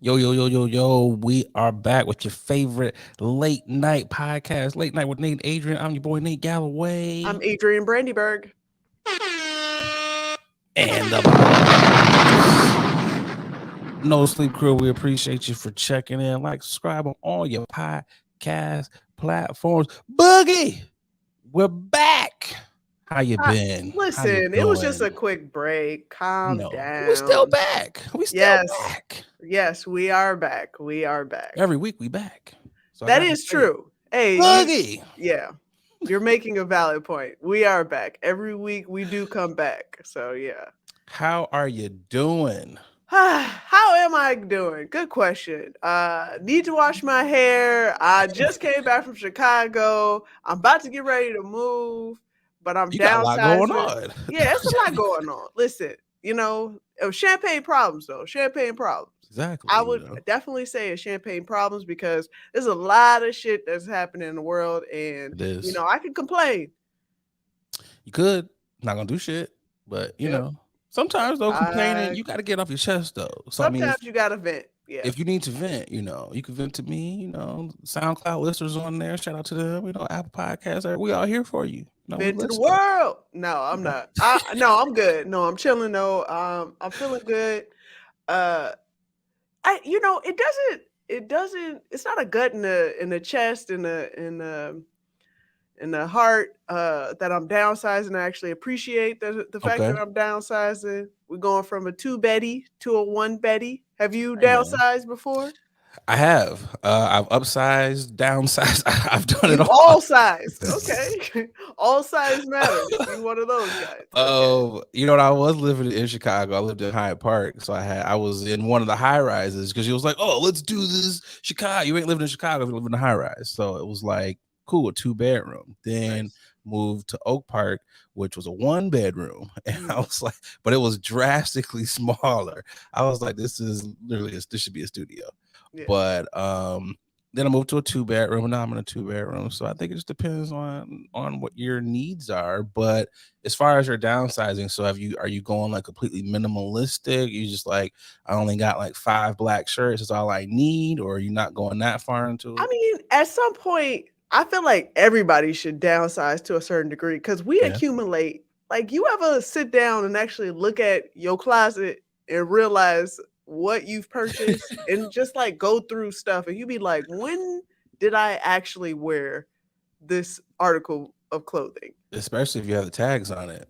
Yo. We are back with your favorite late night podcast, Late Night with Nate and Adrian. I'm your boy, Nate Galloway. I'm Adrian Brandyberg. And the No Sleep Crew, we appreciate you for checking in. Like, subscribe on all your podcast platforms. Boogie, we're back. How you been? How you Listen, it was just a doing? quick break. Calm No, we're still down. back. We still Yes, back. yes, we are back. We are back. Every week we back. So I That gotta is say it. true. Hey, Boogie. yeah, you're making a valid point. We are back. Every week we do come back. So, yeah. How are you doing? How am I doing? Good question. Need to wash my hair. I just came back from Chicago. I'm about to get ready to move, but I'm You got a lot going downsizing. on. Yeah, it's a lot going on. Listen, champagne problems though. Champagne problems. Exactly. I would definitely say it's champagne problems because there's a lot of shit that's happening in the world, and It is. I can complain. You could. Not gonna do shit. But Yep. sometimes though, complaining, you gotta get off your chest though. So I mean Sometimes you gotta vent. Yeah. if you need to vent, you can vent to me, SoundCloud listeners on there. Shout out to them, Apple Podcasts. We all here for you. We Vent to the listen. world. No, I'm not. No, I'm good. No, I'm chilling though. I'm feeling good. It's not a gut in the chest in the heart that I'm downsizing. I actually appreciate the fact Okay. that I'm downsizing. We're going from a 2-beddy to a 1-beddy. Have you Hey, man. downsized before? I have. I've upsized, downsized. I've done it You all. all sized. Okay. All size matters. You one of those guys. Okay. When I was living in Chicago, I lived in Hyde Park, so I was in one of the high rises because he was like, "Oh, let's do this, Chicago. You ain't living in Chicago, you live in a high rise." So it was like, cool, a 2-bedroom. Then Nice. moved to Oak Park, which was a 1-bedroom, and I was like, but it was drastically smaller. I was like, this should be a studio. Yeah. But then I moved to a 2-bedroom, and now I'm in a 2-bedroom. So I think it just depends on what your needs are. But as far as your downsizing, so are you going like completely minimalistic? You just like, I only got like 5 black shirts, is all I need, or are you not going that far into it? I mean, at some point, I feel like everybody should downsize to a certain degree because we accumulate. Like, you ever sit down and actually look at your closet and realize what you've purchased and just like go through stuff and you be like, when did I actually wear this article of clothing? Especially if you have the tags on it.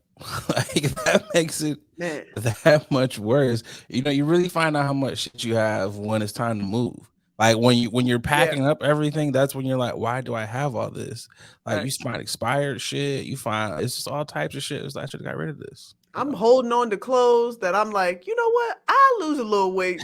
Like, that makes it Man. that much worse. You really find out how much shit you have when it's time to move. Like when you're packing up everything, that's when you're like, why do I have all this? Like, you find expired shit, you find it's just all types of shit. It's like, I should have got rid of this. I'm holding on to clothes that I'm like, you know what? I'll lose a little weight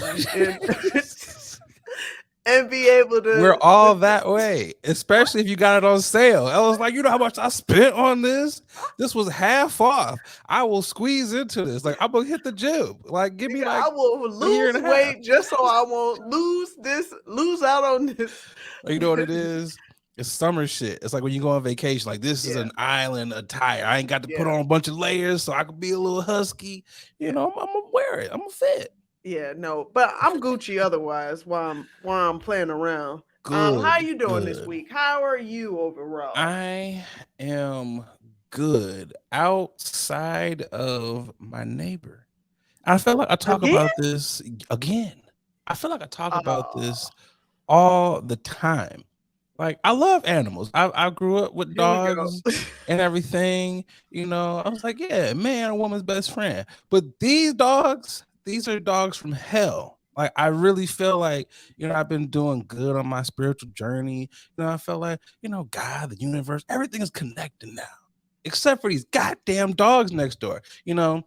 and be able to. We're all that way, especially if you got it on sale. I was like, you know how much I spent on this? This was half off. I will squeeze into this. Like, I'm gonna hit the gym. Like, give me like I will lose weight just so I won't lose out on this. You know what it is? It's summer shit. It's like when you go on vacation, like, this is an island attire. I ain't got to put on a bunch of layers so I could be a little husky. I'm gonna wear it. I'm gonna fit. Yeah, no, but I'm Gucci otherwise while I'm playing around. Good. How you doing this week? How are you overall? I am good outside of my neighbor. I feel like I talk about this again. I feel like I talk about this all the time. Like, I love animals. I grew up with dogs and everything. I was like, yeah, man, a woman's best friend. But these are dogs from hell. Like, I really feel like, I've been doing good on my spiritual journey. I felt like, God, the universe, everything is connected now, except for these goddamn dogs next door. The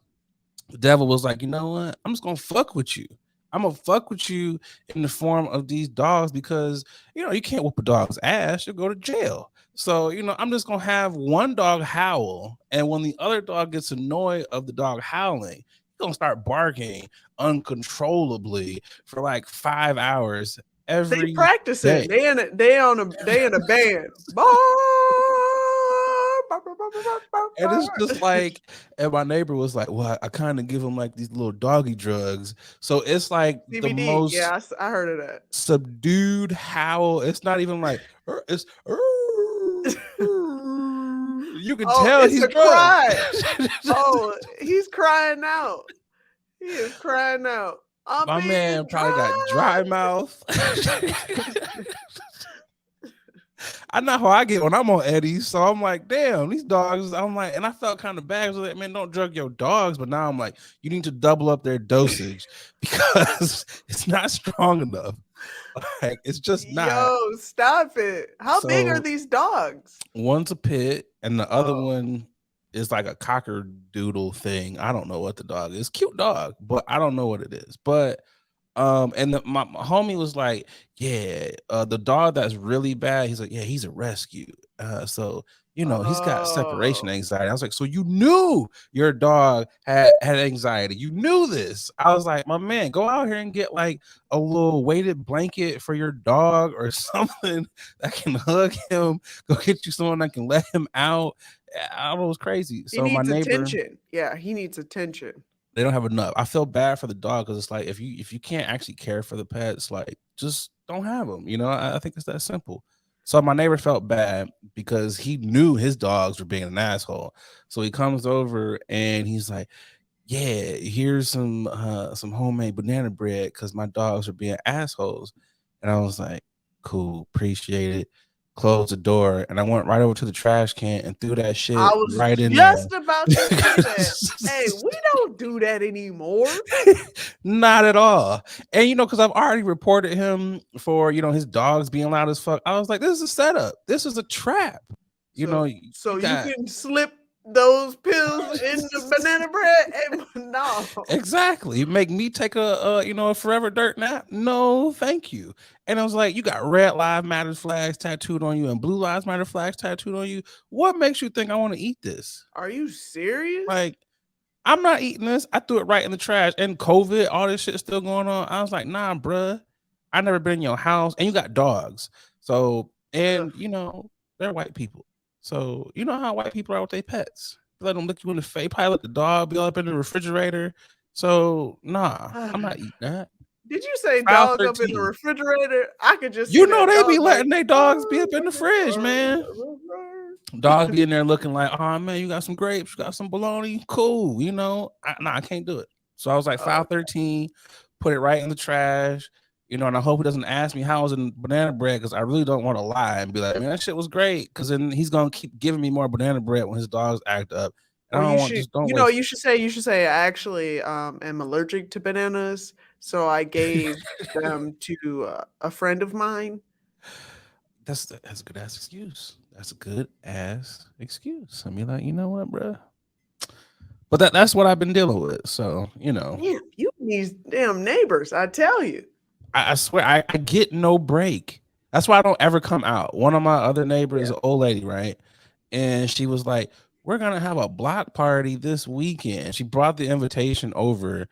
devil was like, you know what? I'm just gonna fuck with you. I'm gonna fuck with you in the form of these dogs because you can't whoop a dog's ass, you'll go to jail. So I'm just gonna have one dog howl, and when the other dog gets annoyed of the dog howling, he's gonna start barking uncontrollably for like 5 hours every They practicing. day. They in a band. And it's just like, and my neighbor was like, well, I kind of give him like these little doggy drugs. So it's like the CBD. most Yeah, I heard of that. subdued howl. It's not even like, it's, you can Oh, tell it's he's a drugged. cry. Oh, he's crying out. He is crying out. I'm My being man probably got dry drugged. mouth. I know how I get when I'm on Eddie's. So I'm like, damn, these dogs. I'm like, and I felt kind of bad. I was like, man, don't drug your dogs. But now I'm like, you need to double up their dosage because it's not strong enough. Like, it's just not. Yo, stop it. How big are So these dogs? one's a pit, and the other Oh. one is like a cocker doodle thing. I don't know what the dog is. Cute dog, but I don't know what it is. But and my homie was like, yeah, the dog that's really bad, he's like, yeah, he's a rescue. So he's got separation Oh. anxiety. I was like, so you knew your dog had anxiety. You knew this. I was like, my man, go out here and get like a little weighted blanket for your dog or something that can hug him. Go get you someone that can let him out. I don't know, it was crazy. He So my needs neighbor, attention. Yeah, he needs attention. they don't have enough. I feel bad for the dog because it's like if you can't actually care for the pets, like just don't have them. I think it's that simple. So my neighbor felt bad because he knew his dogs were being an asshole. So he comes over and he's like, "Yeah, here's some homemade banana bread because my dogs are being assholes." And I was like, "Cool, appreciate it." Closed the door and I went right over to the trash can and threw that I shit was right in there. just about to say that. Hey, we don't do that anymore. Not at all. And because I've already reported him for his dogs being loud as fuck. I was like, this is a setup. This is a trap. So You you got can slip those pills in the banana bread? And no. exactly make me take a forever dirt nap. No, thank you. And I was like, you got red lives matter flags tattooed on you and blue lives matter flags tattooed on you. What makes you think I want to eat this? Are you serious? Like, I'm not eating this. I threw it right in the trash. And COVID, all this shit still going on. I was like, nah, bruh. I never been in your house. And you got dogs. So, Ugh. and they're white people. So you know how white people are with their pets. Let them look you in the face, probably let the dog be up in the refrigerator. So nah, I'm not eating that. Did you say File dog up in the 13. refrigerator? I could just see that They be dog like, letting their dogs be up in the fridge, man. Dog be in there looking like, oh man, you got some grapes, you got some bologna, cool. I can't do it. So I was like, file 13, put it right in the trash. And I hope he doesn't ask me how it was in banana bread because I really don't want to lie and be like, man, that shit was great. Because then he's gonna keep giving me more banana bread when his dogs act up. And Or I don't you want should, just don't waste. you should say, I actually am allergic to bananas, so I gave them to a friend of mine. That's a good ass excuse. That's a good ass excuse. I mean, like, you know what, bro? But that's what I've been dealing with. So, Damn, you and these damn neighbors, I tell you. I swear I get no break. That's why I don't ever come out. One of my other neighbors is Yeah. an old lady, right? And she was like, we're gonna have a block party this weekend. She brought the invitation over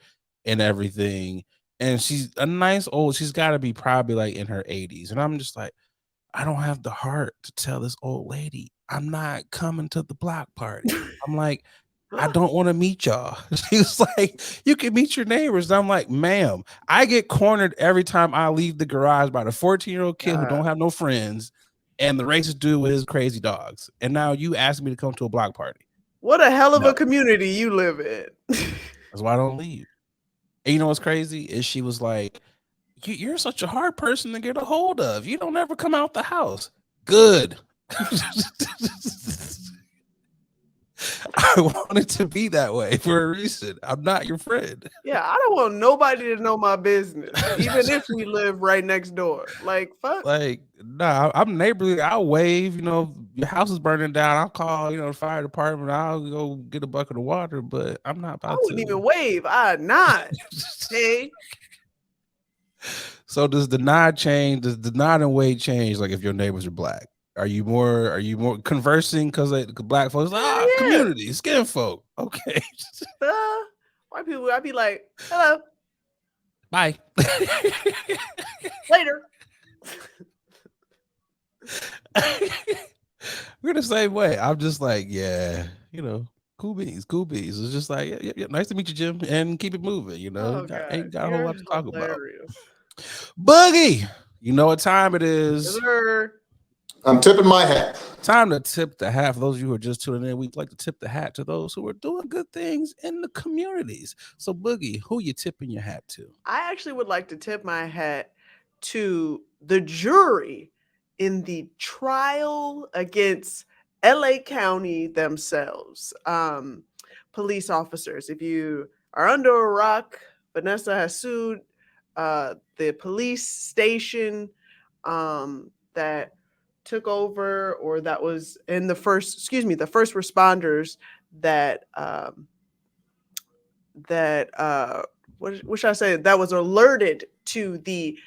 and everything. And she's a nice old, she's gotta be probably like in her 80s. And I'm just like, I don't have the heart to tell this old lady I'm not coming to the block party. I'm like, I don't want to meet y'all. She's like, you can meet your neighbors. And I'm like, ma'am, I get cornered every time I leave the garage by the 14-year-old kid who don't have no friends and the racist dude with his crazy dogs. And now you ask me to come to a block party. What a hell of No. a community you live in. That's why I don't leave. And you know what's crazy is she was like, you're such a hard person to get a hold of. You don't ever come out the house. Good. I want it to be that way for a reason. I'm not your friend. Yeah, I don't want nobody to know my business, even if we live right next door. Like, fuck. Like, nah, I'm neighborly. I'll wave, your house is burning down. I'll call, the fire department. I'll go get a bucket of water, but I'm not I about wouldn't to. even wave. I'd nod. Hey. So does the nod change? Does the nod and wave change? Like if your neighbors are black, are you more conversing because black folks like community, skin folk? Okay. White people, I'd be like, hello, Bye. later. We're the same way. I'm just like, yeah, cool beans, cool beans. It's just like, yeah, nice to meet you, Jim, and keep it moving. Oh God, Ain't got a whole you're lot to talk about. hilarious. Boogie, you know what time it Yes, is. sir. I'm tipping my hat. Time to tip the hat. For those of you who are just tuning in, we'd like to tip the hat to those who are doing good things in the communities. So, Boogie, who you tipping your hat to? I actually would like to tip my hat to the jury in the trial against LA County themselves. Police officers. If you are under a rock, Vanessa has sued the police station that took over, or that was in the first responders that what should I say, that was alerted to the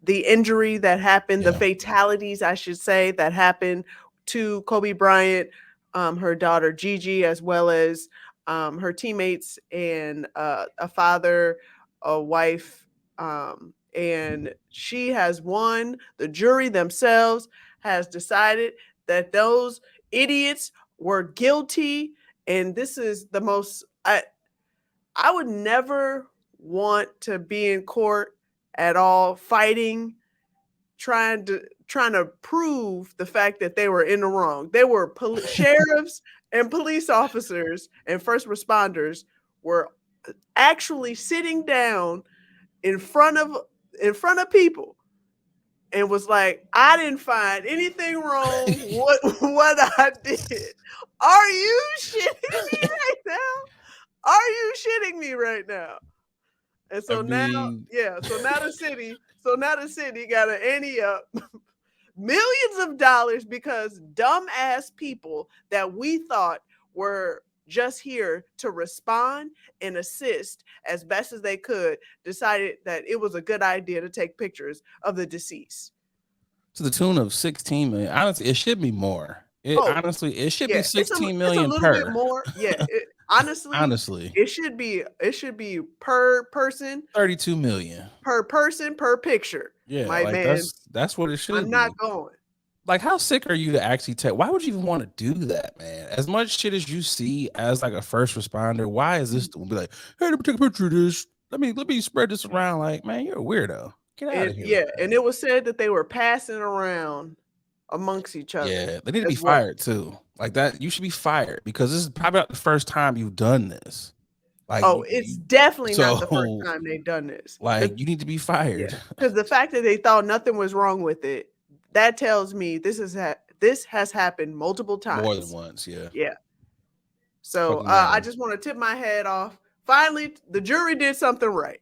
injury that happened, the fatalities, I should say, that happened to Kobe Bryant, her daughter Gigi, as well as her teammates, and a father, a wife, and she has won. The jury themselves has decided that those idiots were guilty, and this is the most. I would never want to be in court at all, fighting, trying to prove the fact that they were in the wrong. They were sheriffs and police officers and first responders were actually sitting down in front of people and was like, I didn't find anything wrong what I did. Are you shitting me right now? Are you shitting me right now? And I so now, mean, so now the city got to ante up millions of dollars because dumbass people that we thought were just here to respond and assist as best as they could decided that it was a good idea to take pictures of the deceased. to the tune of 16 million. Honestly, it should be more. Oh, It should be yeah, 16 it's a million little bit per. more. Yeah, honestly, Honestly, it should be per person, 32 million. per picture. Yeah, My like man, that's what it I'm should not be. going. Like, how sick are you to actually take? Why would you even want to do that, man? As much shit as you see as like a first responder, why is this to be like, hey, let me take a picture of this? Let me spread this around. Like, man, you're a weirdo. Get out And of here with yeah, that. and it was said that they were passing around amongst each other Yeah, they need to be as well. fired too. Like that, you should be fired because this is probably not the first time you've done this. Like Oh, it's definitely not the first so time they've done this. like you need to be Yeah, fired because the fact that they thought nothing was wrong with it, that tells me this has happened multiple more than times. once. Yeah, Yeah. So fucking I A. just want to tip my head off. Finally, the jury did something right.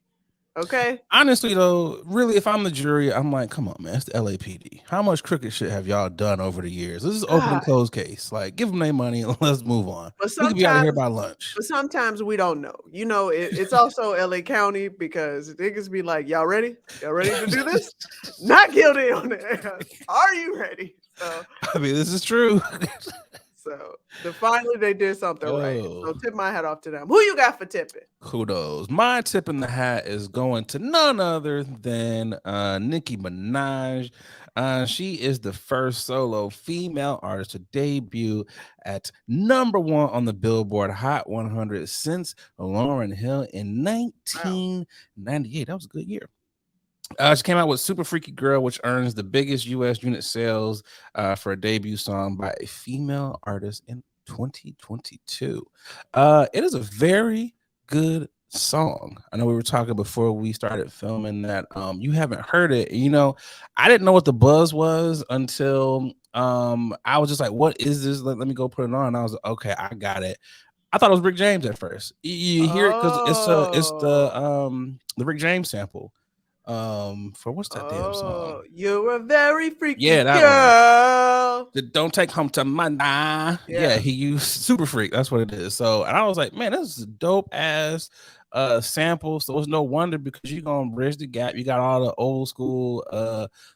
Okay. Honestly, though, really, if I'm the jury, I'm like, come on, man, it's the LAPD. How much crooked shit have y'all done over the years? This is open and God. closed case. Like, give them their money and let's move on. But We could be out of here sometimes by lunch. But sometimes we don't know. It's also LA County because niggas be like, y'all ready? Y'all ready to do this? Not guilty on the ass. Are you ready? I mean, this is true. Finally they did something right. Oh, So tip my hat off to them. Who you got for tipping? kudos. My tip in the hat is going to none other than Nicki Minaj. She is the first solo female artist to debut at #1 on the Billboard Hot 100 since Lauryn Hill in Wow. 1998. That was a good year. She came out with Super Freaky Girl, which earns the biggest U.S. unit sales for a debut song by a female artist in 2022. It is a very good song. I know we were talking before we started filming that you haven't heard it. I didn't know what the buzz was until I was just like, what is this? Let me go put it on. And I was like, okay, I got it. I thought it was Rick James at first. You hear it because it's the Rick James sample for what's that damn song? You're a very freaky Yeah, that one. girl. Don't take home to my nah. Yeah, he used Super Freak. That's what it is. So, and I was like, man, this is a dope ass sample. So it's no wonder because you're gonna bridge the gap. You got all the old school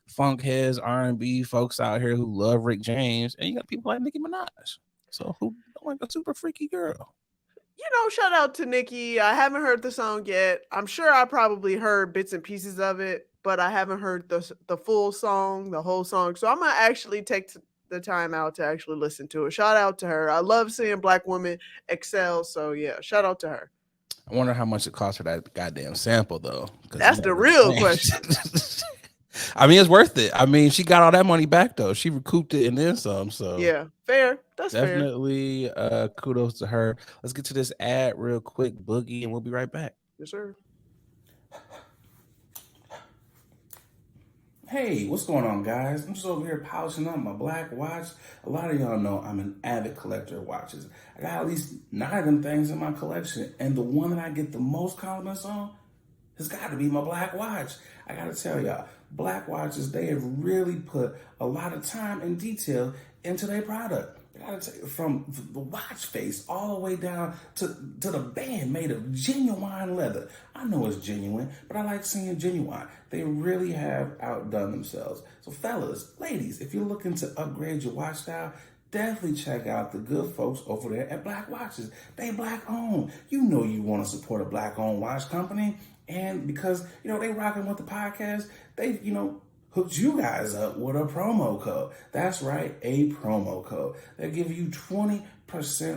funk heads, R&B folks out here who love Rick James, and you got people like Nicki Minaj. So who don't like a super freaky girl? Shout out to Nicki. I haven't heard the song yet. I'm sure I probably heard bits and pieces of it, but I haven't heard the full song, the whole song. So I'm gonna actually take the time out to actually listen to it. Shout out to her. I love seeing Black women excel. So yeah, shout out to her. I wonder how much it cost for that goddamn sample though. That's the real question. I mean, it's worth it. I mean, she got all that money back though. She recouped it and then some. So yeah, fair. That's definitely kudos to her. Let's get to this ad real quick, Boogie, and we'll be right back. Yes, sir. Hey, what's going on, guys? I'm just over here polishing up my black watch. A lot of y'all know I'm an avid collector of watches. I got at least 9 of them things in my collection, and the one that I get the most compliments on has got to be my black watch. I got to tell y'all, black watches, they have really put a lot of time and detail into their product. I gotta tell you, from the watch face all the way down to the band made of genuine leather. I know it's genuine, but I like seeing genuine. They really have outdone themselves. So fellas, ladies, if you're looking to upgrade your watch style, definitely check out the good folks over there at Black Watches. They Black owned. You know you want to support a Black owned watch company. And because, they rocking with the podcast, they, hooked you guys up with a promo code. That's right, a promo code. They'll give you 20%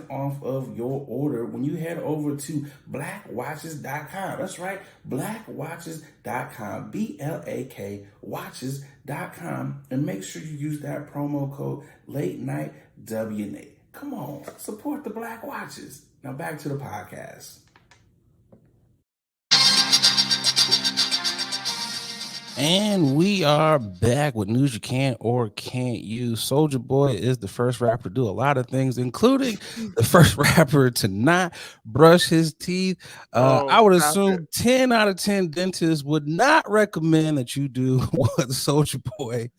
off of your order when you head over to blackwatches.com. That's right, blackwatches.com, BLAK watches.com, and make sure you use that promo code Late Night WNA. Come on, support the Black Watches. Now back to the podcast. And we are back with news you can or can't use. Soulja Boy is the first rapper to do a lot of things, including the first rapper to not brush his teeth. I would assume 10 out of 10 dentists would not recommend that you do what Soulja Boy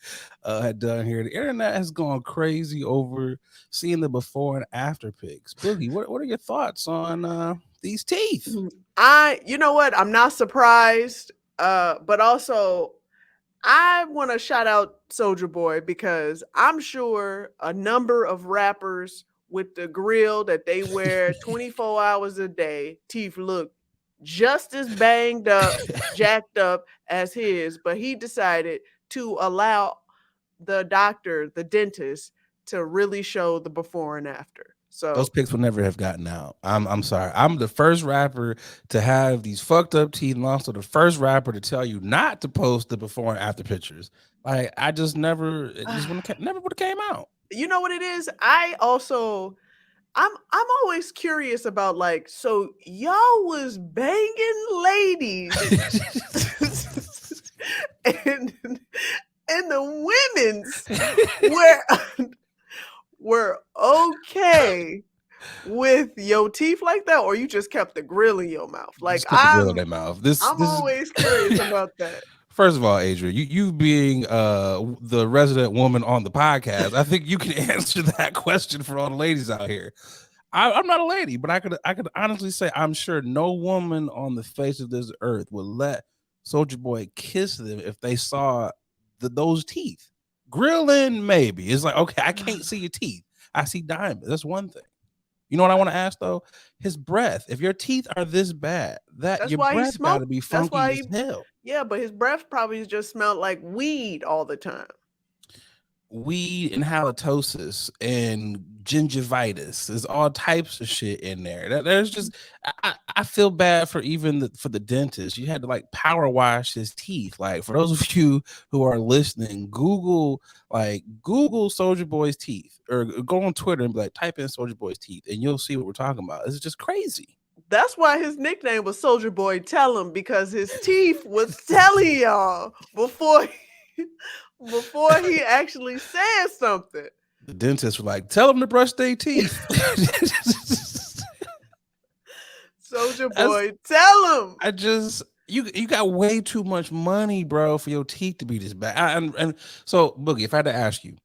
had done here. The internet has gone crazy over seeing the before and after pics. Boogie, what are your thoughts on these teeth? You know what? I'm not surprised. But also, I want to shout out Soulja Boy because I'm sure a number of rappers with the grill that they wear 24 hours a day, teeth look just as banged up, jacked up as his, but he decided to allow the doctor, the dentist, to really show the before and after. So those pics will never have gotten out. I'm sorry. I'm the first rapper to have these fucked up teeth, and also the first rapper to tell you not to post the before and after pictures. Like I just never, it just never would have came out. You know what it is? I'm always curious about so y'all was banging ladies and the women's were okay with your teeth like that, or you just kept the grill in your mouth? Like I'm in their mouth. I'm always curious about that. First of all, Adrian, you being the resident woman on the podcast, I think you can answer that question for all the ladies out here. I'm not a lady, but I could honestly say I'm sure no woman on the face of this earth would let Soulja Boy kiss them if they saw those teeth. Grilling, maybe. It's like, okay, I can't see your teeth. I see diamonds. That's one thing. You know what I want to ask though? His breath. If your teeth are this bad, that's your breath got to be funky as hell. Yeah, but his breath probably just smelled like weed all the time. Weed and halitosis and gingivitis. There's all types of shit in there. There's just I feel bad for even for the dentist. You had to power wash his teeth. Like for those of you who are listening, Google Soulja Boy's teeth, or go on Twitter and type in Soulja Boy's teeth, and you'll see what we're talking about. It's just crazy. That's why his nickname was Soulja Boy Tell Him, because his teeth was telling y'all before he actually said something. The dentists were like, tell them to brush their teeth. Soulja Boy, tell him. You got way too much money, bro, for your teeth to be this bad. And so, Boogie, if I had to ask you,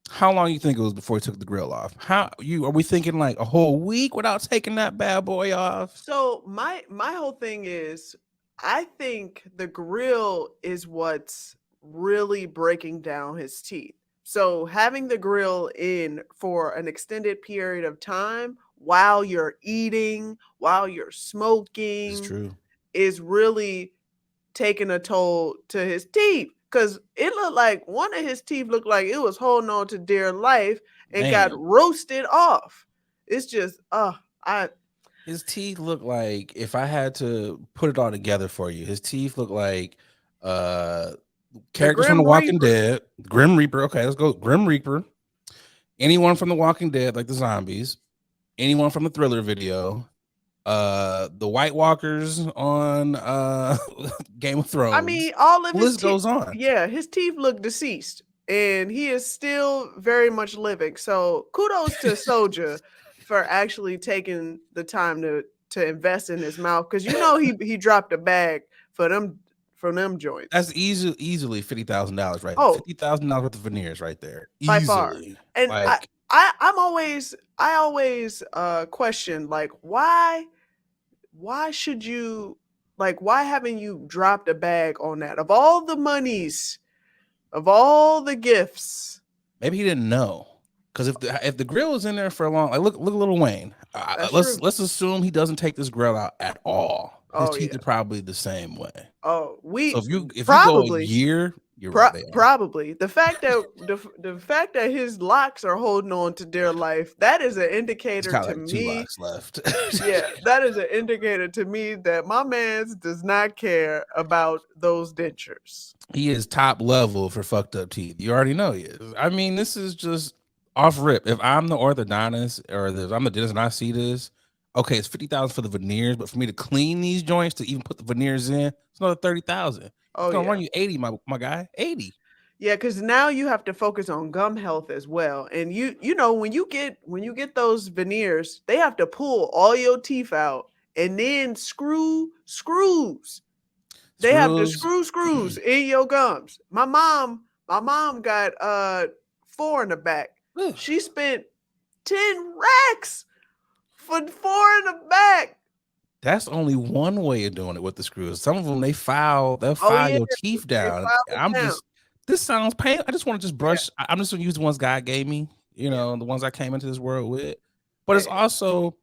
how long you think it was before he took the grill off? Are we thinking a whole week without taking that bad boy off? So my whole thing is, I think the grill is what's really breaking down his teeth. So having the grill in for an extended period of time while you're eating, while you're smoking, it's true, is really taking a toll to his teeth. because it looked like one of his teeth looked like it was holding on to dear life and got Man, roasted off. It's just, his teeth look like, if I had to put it all together for you, his teeth look like the characters from The Grim Walking Reaper. Dead, Grim Reaper. Okay, let's go. Grim Reaper. Anyone from The Walking Dead, like the zombies. Anyone from the Thriller video. The White Walkers on Game of I Thrones. mean, all of The his list teeth, goes on. yeah, his teeth look deceased, and he is still very much living. So kudos to Soulja for actually taking the time to invest in his mouth, because he dropped a bag for them joints. That's easily $50,000, right? Oh, $50,000 worth of veneers right there. by far. Easily. And Like, I always question, like, why should you, like, why haven't you dropped a bag on that? Of all the monies, of all the gifts. maybe he didn't know. Because if the grill is in there for a long, like look at Lil Wayne. That's true. Let's assume he doesn't take this grill out at all. His Oh, teeth yeah. are probably the same way. Oh, So if you probably go a year, you're right. They are. probably the fact that the fact that his locks are holding on to dear life, that is an He's indicator got to like 2 me. locks left. Yeah, that is an indicator to me that my man's does not care about those dentures. He is top level for fucked up teeth. You already know he is. I mean, this is just off rip. If I'm the orthodontist or if I'm the dentist and I see this, okay, it's 50,000 for the veneers, but for me to clean these joints, to even put the veneers in, it's another 30,000. Oh, It's gonna yeah. run you 80, my guy. 80. Yeah, because now you have to focus on gum health as well. And you know, when you get those veneers, they have to pull all your teeth out and then screws. They have to screws in your gums. My mom got 4 in the back. She spent 10 racks for 4 in the back. That's only one way of doing it with the screws. Some of them they'll file yeah, your teeth down. This sounds painful. I just want to just brush. I'm just gonna use the ones God gave me, the ones I came into this world with. But it's also,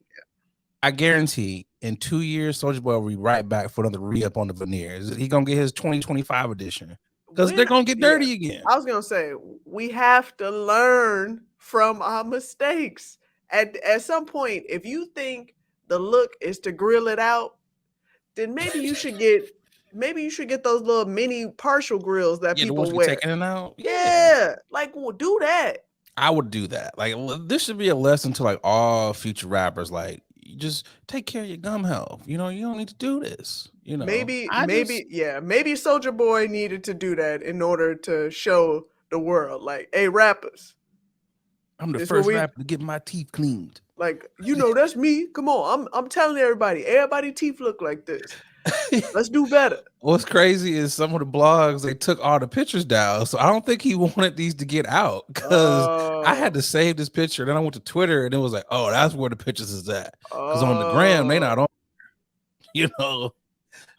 I guarantee in 2 years, Soulja Boy will be right back for another re-up on the veneers. He gonna get his 2025 edition because they're gonna get dirty again. I was gonna say, we have to learn from our mistakes. At some point, if you think the look is to grill it out, then maybe you should get those little mini partial grills that the people ones wear. taking it out. Yeah, like, well, do that. I would do that. Like, this should be a lesson to like all future rappers. Like, you just take care of your gum health. You don't need to do this. Maybe Soulja Boy needed to do that in order to show the world, like, hey, rappers, I'm the first rapper to get my teeth cleaned. Like, that's me. Come on, I'm telling everybody teeth look like this. Let's do better. What's crazy is some of the blogs, they took all the pictures down. So I don't think he wanted these to get out, because I had to save this picture. Then I went to Twitter and it was like, oh, that's where the pictures is at. Because on the gram, they not on.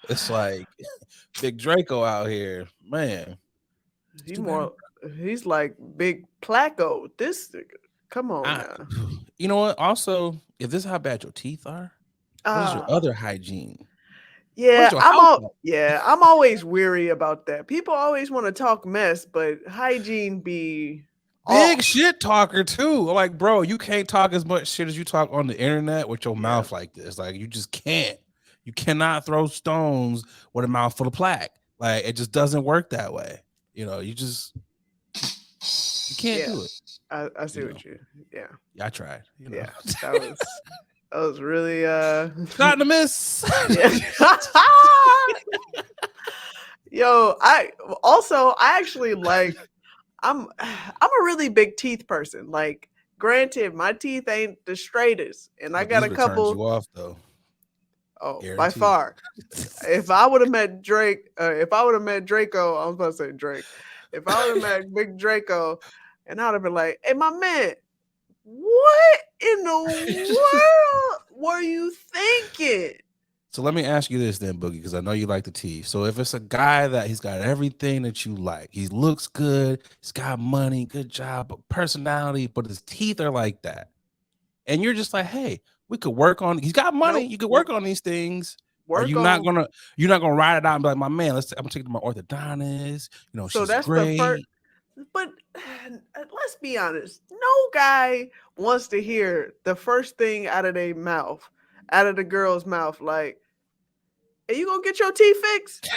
It's like Big Draco out here, man. He's like Big Placo. Come on now. You know what? Also, if this is how bad your teeth are, what is your other hygiene? Yeah, I'm always weary about that. People always want to talk mess, but hygiene be big shit talker too. Like, bro, you can't talk as much shit as you talk on the internet with your mouth like this. Like, you just can't. You cannot throw stones with a mouth full of plaque. Like, it just doesn't work that way. You can't do it. I see what you. Yeah, I tried. Yeah, that was really not to miss. Yo, I actually like. I'm a really big teeth person. Like, granted, my teeth ain't the straightest, and I got a couple. Turns you off though. Oh, guaranteed. By far. If I would have met Drake, if I would have met Draco, I was about to say Drake. If I would have met Big Draco, and I would have been like, "Hey, my man, what in the world were you thinking?" So let me ask you this then, Boogie, because I know you like the teeth. So if it's a guy that he's got everything that you like, he looks good, he's got money, good job, personality, but his teeth are like that, and you're just like, hey, we could work on. He's got money, you could work on these things. Work you're not gonna ride it out and be like, my man, I'm gonna take it to my orthodontist. You know, So she's that's the first. great. But let's be honest. No guy wants to hear the first thing out of their mouth, out of the girl's mouth, like, "Are you gonna get your teeth fixed?"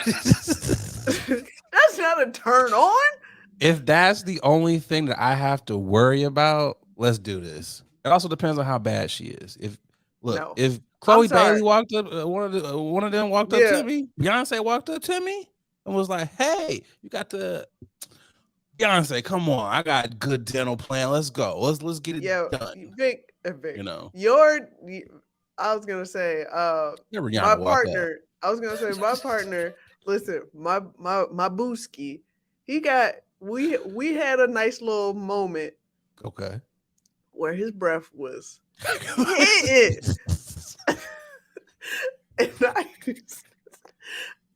That's not a turn on. If that's the only thing that I have to worry about, let's do this. It also depends on how bad she is. If I'm Chloe sorry. Bailey walked up, one of them walked up to me, Beyonce walked up to me and was like, "Hey, you got the Beyonce? Come on, I got good dental plan. Let's go. Let's get it done." Vic, You know, I was gonna say, never my Rihanna walk up. partner. I was gonna say my partner. Listen, my booski. He got. We had a nice little moment. Okay. Where his breath was hitting.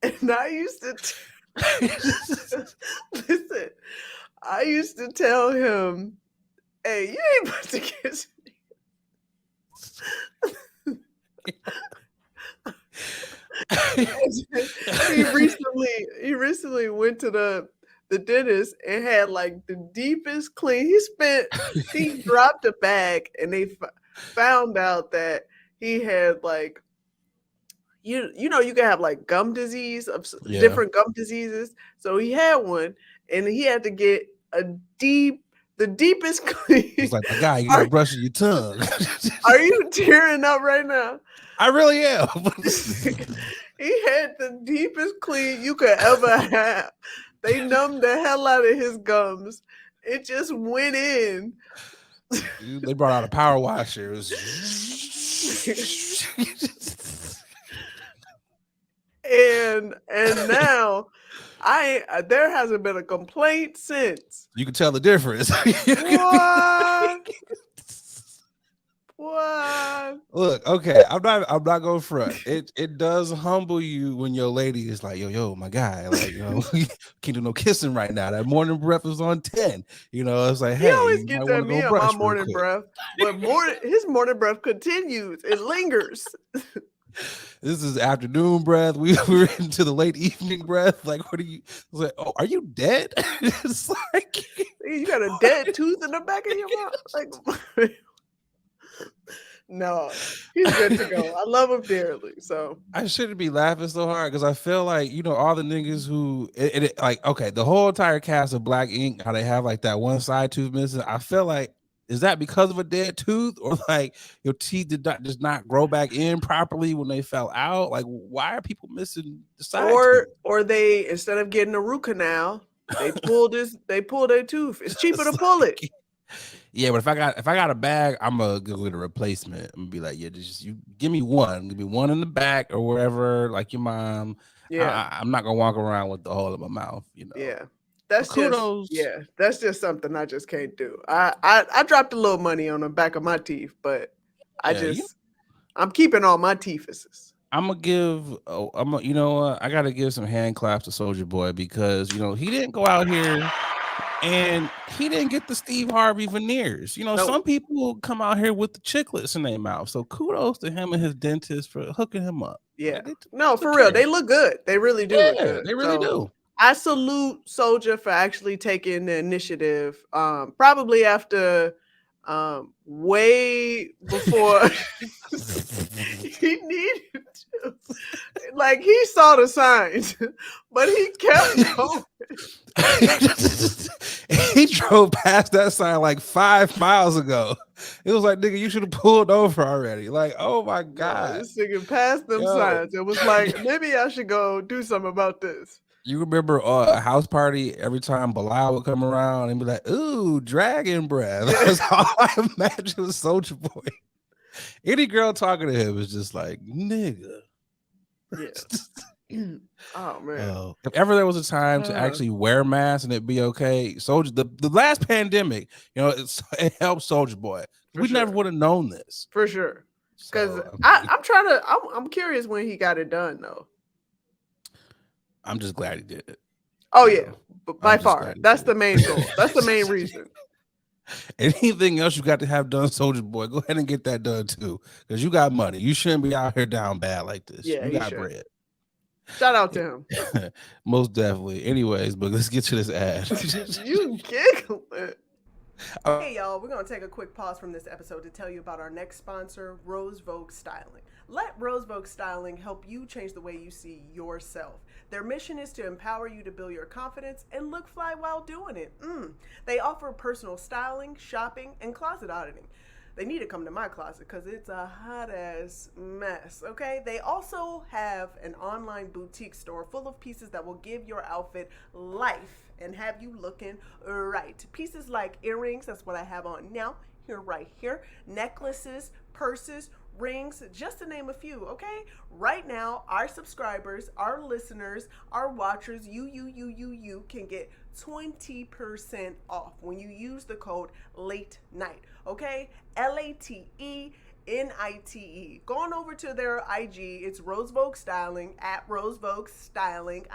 and I used to listen. I used to tell him, "Hey, you ain't about to kiss me." he recently went to the dentist and had like the deepest clean. He dropped a bag and they found out that he had like you know you can have like gum disease of different gum diseases. So he had one and he had to get the deepest clean. It's like, my guy, you gotta brush your tongue. Are you tearing up right now? I really am. He had the deepest clean you could ever have. They numbed the hell out of his gums. It just went in. They brought out a power washer. It was and now there hasn't been a complaint since. You can tell the difference. What? Look, okay, I'm not going front. It does humble you when your lady is like, yo, my guy, like, you know, can't do no kissing right now. That morning breath is on 10. You know, it's like, hey, he always gets at me on my morning breath, but his morning breath continues. It lingers. This is afternoon breath. We're into the late evening breath. Like, what are you? It's like, oh, are you dead? It's like, you got a dead tooth in the back of your mouth. Like, no, he's good to go. I love him dearly. So I shouldn't be laughing so hard because I feel like, you know, all the niggas who like, okay, the whole entire cast of Black Ink, how they have like that one side tooth missing. I feel like, is that because of a dead tooth, or like your teeth did not just not grow back in properly when they fell out? Like, why are people missing the side tooth? Or they, instead of getting a root canal, they pull their tooth. It's cheaper to pull it. Yeah, but if I got a bag, I'm gonna go get a replacement. I'm gonna be like, yeah, just you give me one in the back or wherever, like your mom. Yeah, I'm not gonna walk around with the hole in my mouth, you know. Yeah, that's kudos. That's just something I just can't do. I dropped a little money on the back of my teeth, but I'm keeping all my teethuses. I'm gonna give. You know what? I gotta give some hand claps to Soulja Boy because, you know, he didn't go out here and he didn't get the Steve Harvey veneers. You know, some people come out here with the chiclets in their mouth. So kudos to him and his dentist for hooking him up. Yeah, no, for real, they look good. They really do look good. They really do. I salute Soulja for actually taking the initiative. Probably after, way before he needed to. Like, he saw the signs, but he kept going. He drove past that sign like 5 miles ago. It was like, nigga, you should have pulled over already. Like, oh my God. No, this nigga passed them signs. It was like, maybe I should go do something about this. You remember a house party every time Bilal would come around and be like, ooh, dragon breath. That's all I imagine was Soulja Boy. Any girl talking to him is just like, nigga. Yeah. Oh man. If ever there was a time to actually wear masks and it'd be okay, Soulja, the last pandemic, you know, it helped Soulja Boy. We never would have known this. For sure. Because I'm curious when he got it done though. I'm just glad he did it. Oh yeah, but by far, that's the main goal. That's the main reason. Anything else you got to have done, Soulja Boy, go ahead and get that done too, because you got money. You shouldn't be out here down bad like this. Yeah, You he got should. bread. Shout out to him. Most definitely. Anyways, but let's get to this ad. You giggling. Hey y'all, we're going to take a quick pause from this episode to tell you about our next sponsor, Rose Vogue Styling. Let Rose Vogue Styling help you change the way you see yourself. Their mission is to empower you to build your confidence and look fly while doing it. They offer personal styling, shopping, and closet auditing. They need to come to my closet because it's a hot ass mess, okay? They also have an online boutique store full of pieces that will give your outfit life and have you looking right. Pieces like earrings, that's what I have on now, here, right here, necklaces, purses, rings, just to name a few, okay? Right now, our subscribers, our listeners, our watchers, you can get 20% off when you use the code late night, okay? LATENITE. Go on over to their IG. It's Rose Vogue Styling at Rose Vogue Styling.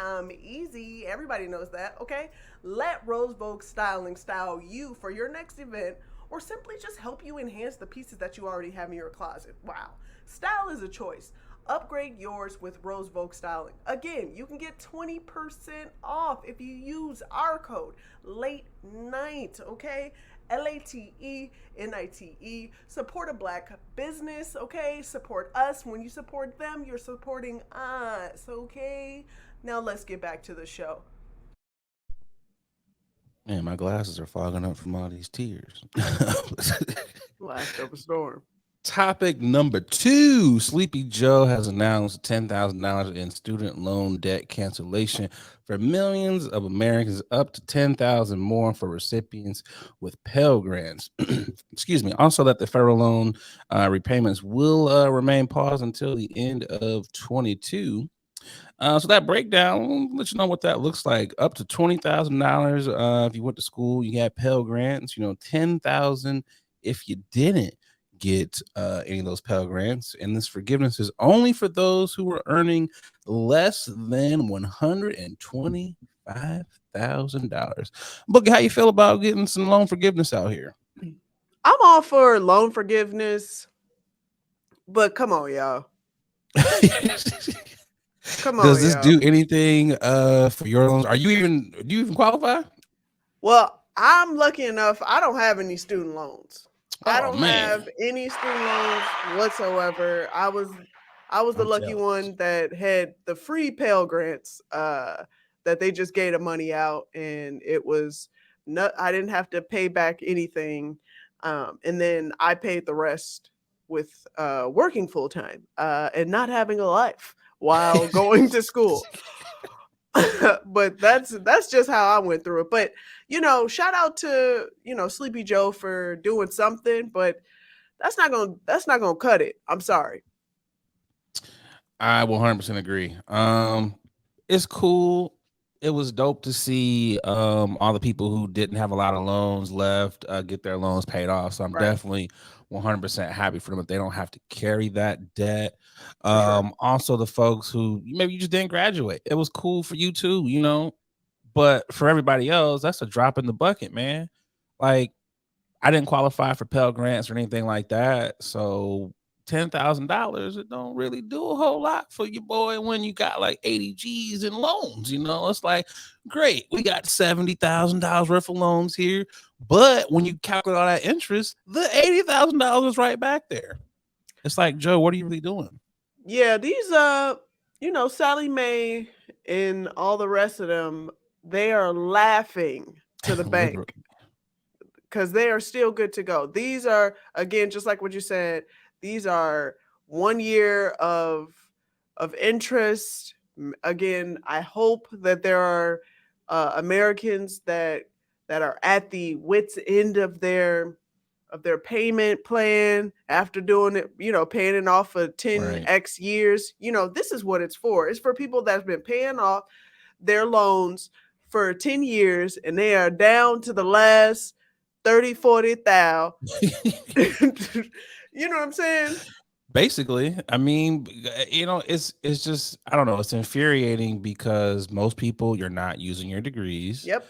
Easy. Everybody knows that, okay? Let Rose Vogue Styling style you for your next event, or simply just help you enhance the pieces that you already have in your closet. Wow. Style is a choice. Upgrade yours with Rose Vogue Styling. Again, you can get 20% off if you use our code late night, okay? LATENITE. Support a black business, okay? Support us. When you support them, you're supporting us, okay? Now let's get back to the show. Man, my glasses are fogging up from all these tears. Last of a storm. Topic number 2. Sleepy Joe has announced $10,000 in student loan debt cancellation for millions of Americans, up to $10,000 more for recipients with Pell Grants. Excuse me. Also, that the federal loan repayments will remain paused until the end of 22. So that breakdown, we'll let you know what that looks like. Up to $20,000 if you went to school, you had Pell Grants. $10,000 if you didn't get any of those Pell Grants. And this forgiveness is only for those who are earning less than $125,000. Boogie, how you feel about getting some loan forgiveness out here? I'm all for loan forgiveness, but come on, y'all. Come on, Does this y'all. do anything for your loans? Do you even qualify? Well, I'm lucky enough. I don't have any student loans. I don't have any student loans whatsoever. I was the lucky one that had the free Pell Grants that they just gave the money out, and it was I didn't have to pay back anything, and then I paid the rest with working full time and not having a life while going to school. But that's just how I went through it. But shout out to Sleepy Joe for doing something, but that's not gonna cut it. I'm sorry. I 100% agree. It's cool. It was dope to see all the people who didn't have a lot of loans left get their loans paid off. So I'm definitely 100% happy for them that they don't have to carry that debt. Also, the folks who maybe you just didn't graduate, it was cool for you too, but for everybody else, that's a drop in the bucket, man. Like, I didn't qualify for Pell Grants or anything like that, so $10,000, it don't really do a whole lot for your boy when you got like 80 G's in loans. It's like, great, we got $70,000 worth of loans here, but when you calculate all that interest, the $80,000 is right back there. It's like, Joe, what are you really doing? Yeah, these Sally Mae and all the rest of them, they are laughing to the bank because they are still good to go. These are, again, just like what you said, these are 1 year of interest. Again, I hope that there are Americans that are at the wit's end of their payment plan after doing it, paying it off for 10x years. This is what it's for. It's for people that's been paying off their loans for 10 years and they are down to the last 30, 40,000. You know what I'm saying? Basically, I mean, it's just, I don't know, it's infuriating because most people, you're not using your degrees. Yep.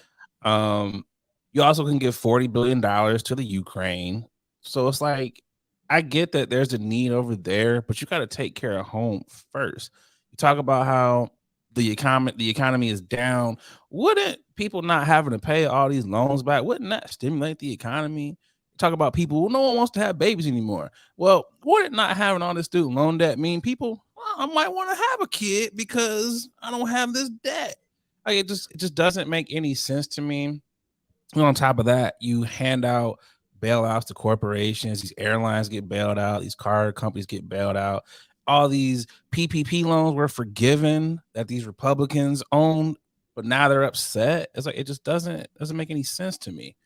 You also can give $40 billion to the Ukraine. So it's like, I get that there's a need over there, but you got to take care of home first. You talk about how the economy is down. Wouldn't people not having to pay all these loans back, wouldn't that stimulate the economy? Talk about people, well, no one wants to have babies anymore. Well, would it not having all this student loan debt mean people, well, I might want to have a kid because I don't have this debt? Like it just doesn't make any sense to me. And on top of that, you hand out bailouts to corporations. These airlines get bailed out. These car companies get bailed out. All these PPP loans were forgiven that these Republicans owned, but now they're upset. It's like it just doesn't make any sense to me.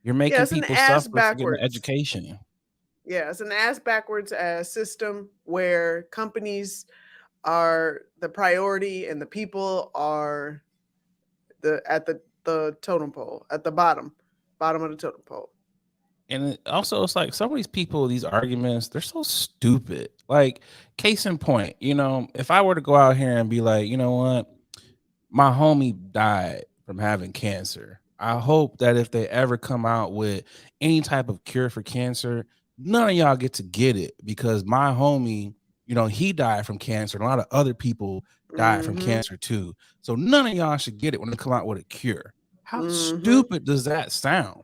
You're Yeah, making it's an people ass suffer for getting an backwards. education. Yeah, it's an ass backwards system where companies are the priority and the people are at the totem pole, at the bottom of the totem pole. And also, it's like some of these people, these arguments, they're so stupid. Like, case in point, if I were to go out here and be like, you know what, my homie died from having cancer. I hope that if they ever come out with any type of cure for cancer, none of y'all get to get it because my homie, he died from cancer. And a lot of other people died from cancer too. So none of y'all should get it when they come out with a cure. How stupid does that sound?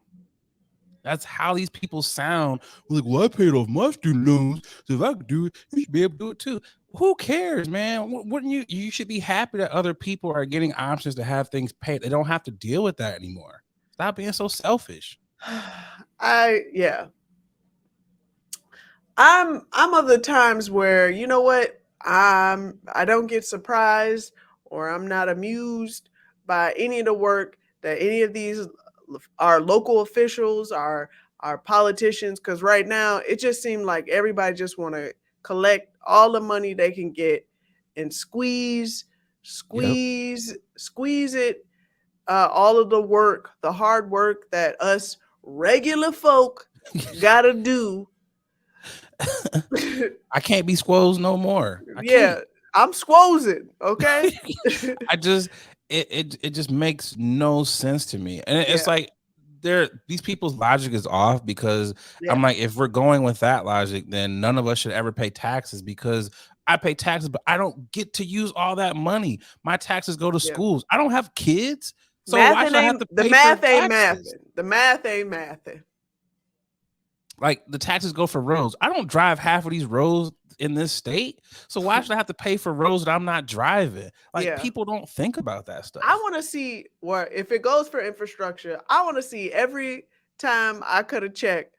That's how these people sound. Like, well, I paid off my student loans, so if I could do it, you should be able to do it too. Who cares, man? Wouldn't you should be happy that other people are getting options to have things paid. They don't have to deal with that anymore. Stop being so selfish. I'm of the times where, you know what, I don't get surprised or I'm not amused by any of the work that any of these our local officials, our politicians, because right now it just seemed like everybody just want to collect all the money they can get and squeeze it. All of the work, the hard work that us regular folk gotta do. I can't be squoze no more. I'm squozing. Okay. It just makes no sense to me. And it's like these people's logic is off because I'm like, if we're going with that logic, then none of us should ever pay taxes because I pay taxes, but I don't get to use all that money. My taxes go to schools. I don't have kids. So why should I have to pay for taxes? The math ain't mathing. Like the taxes go for roads. I don't drive half of these roads in this state. So why should I have to pay for roads that I'm not driving? Like people don't think about that stuff. I want to see if it goes for infrastructure, I want to see every time I cut a check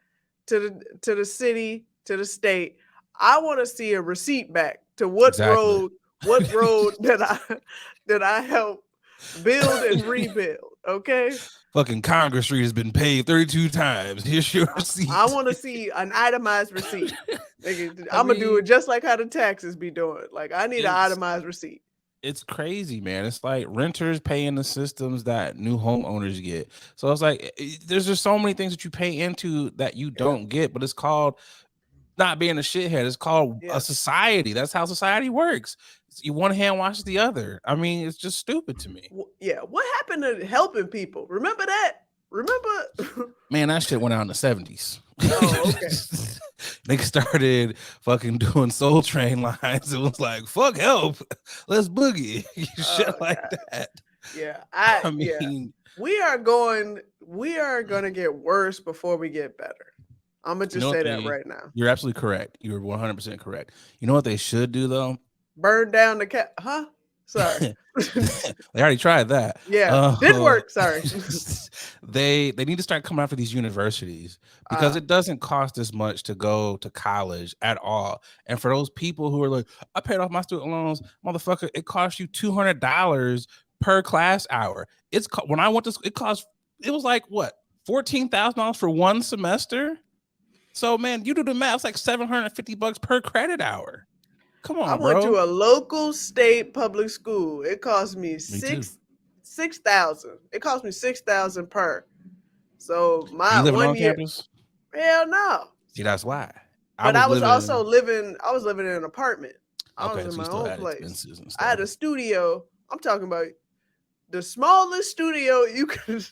to the city, to the state, I want to see a receipt back to what road that I helped build and rebuild. Okay. Fucking Congress Street has been paid 32 times. Here's your receipt. I want to see an itemized receipt. I'm gonna do it just like how the taxes be doing. Like I need an itemized receipt. It's crazy, man. It's like renters paying the systems that new homeowners get. So it's like there's just so many things that you pay into that you don't get, but it's called not being a shithead. It's called a society. That's how society works. You one hand washes the other. I mean, it's just stupid to me. Yeah. What happened to helping people? Remember that? Remember? Man, that shit went out in the 70s. Oh, okay. They started fucking doing Soul Train lines. It was like, fuck help. Let's boogie. Shit like that. Yeah. I mean, we are going to get worse before we get better. I'm going to just say that right now. You're absolutely correct. You're 100% correct. You know what they should do, though? Burn down the huh? Sorry. They already tried that. Yeah, didn't work. Sorry. They need to start coming out for these universities because it doesn't cost as much to go to college at all. And for those people who are like, I paid off my student loans, motherfucker, it costs you $200 per class hour. When I went to school, it was like what, $14,000 for one semester. So man, you do the math. It's like $750 per credit hour. Come on, I went to a local state public school. It cost me $6,000. It cost me $6,000 per. So my you living 1 on year. Campus? Hell no. See, that's why. But I was also living. I was living in an apartment. I was in my own place. I had a studio. I'm talking about the smallest studio you could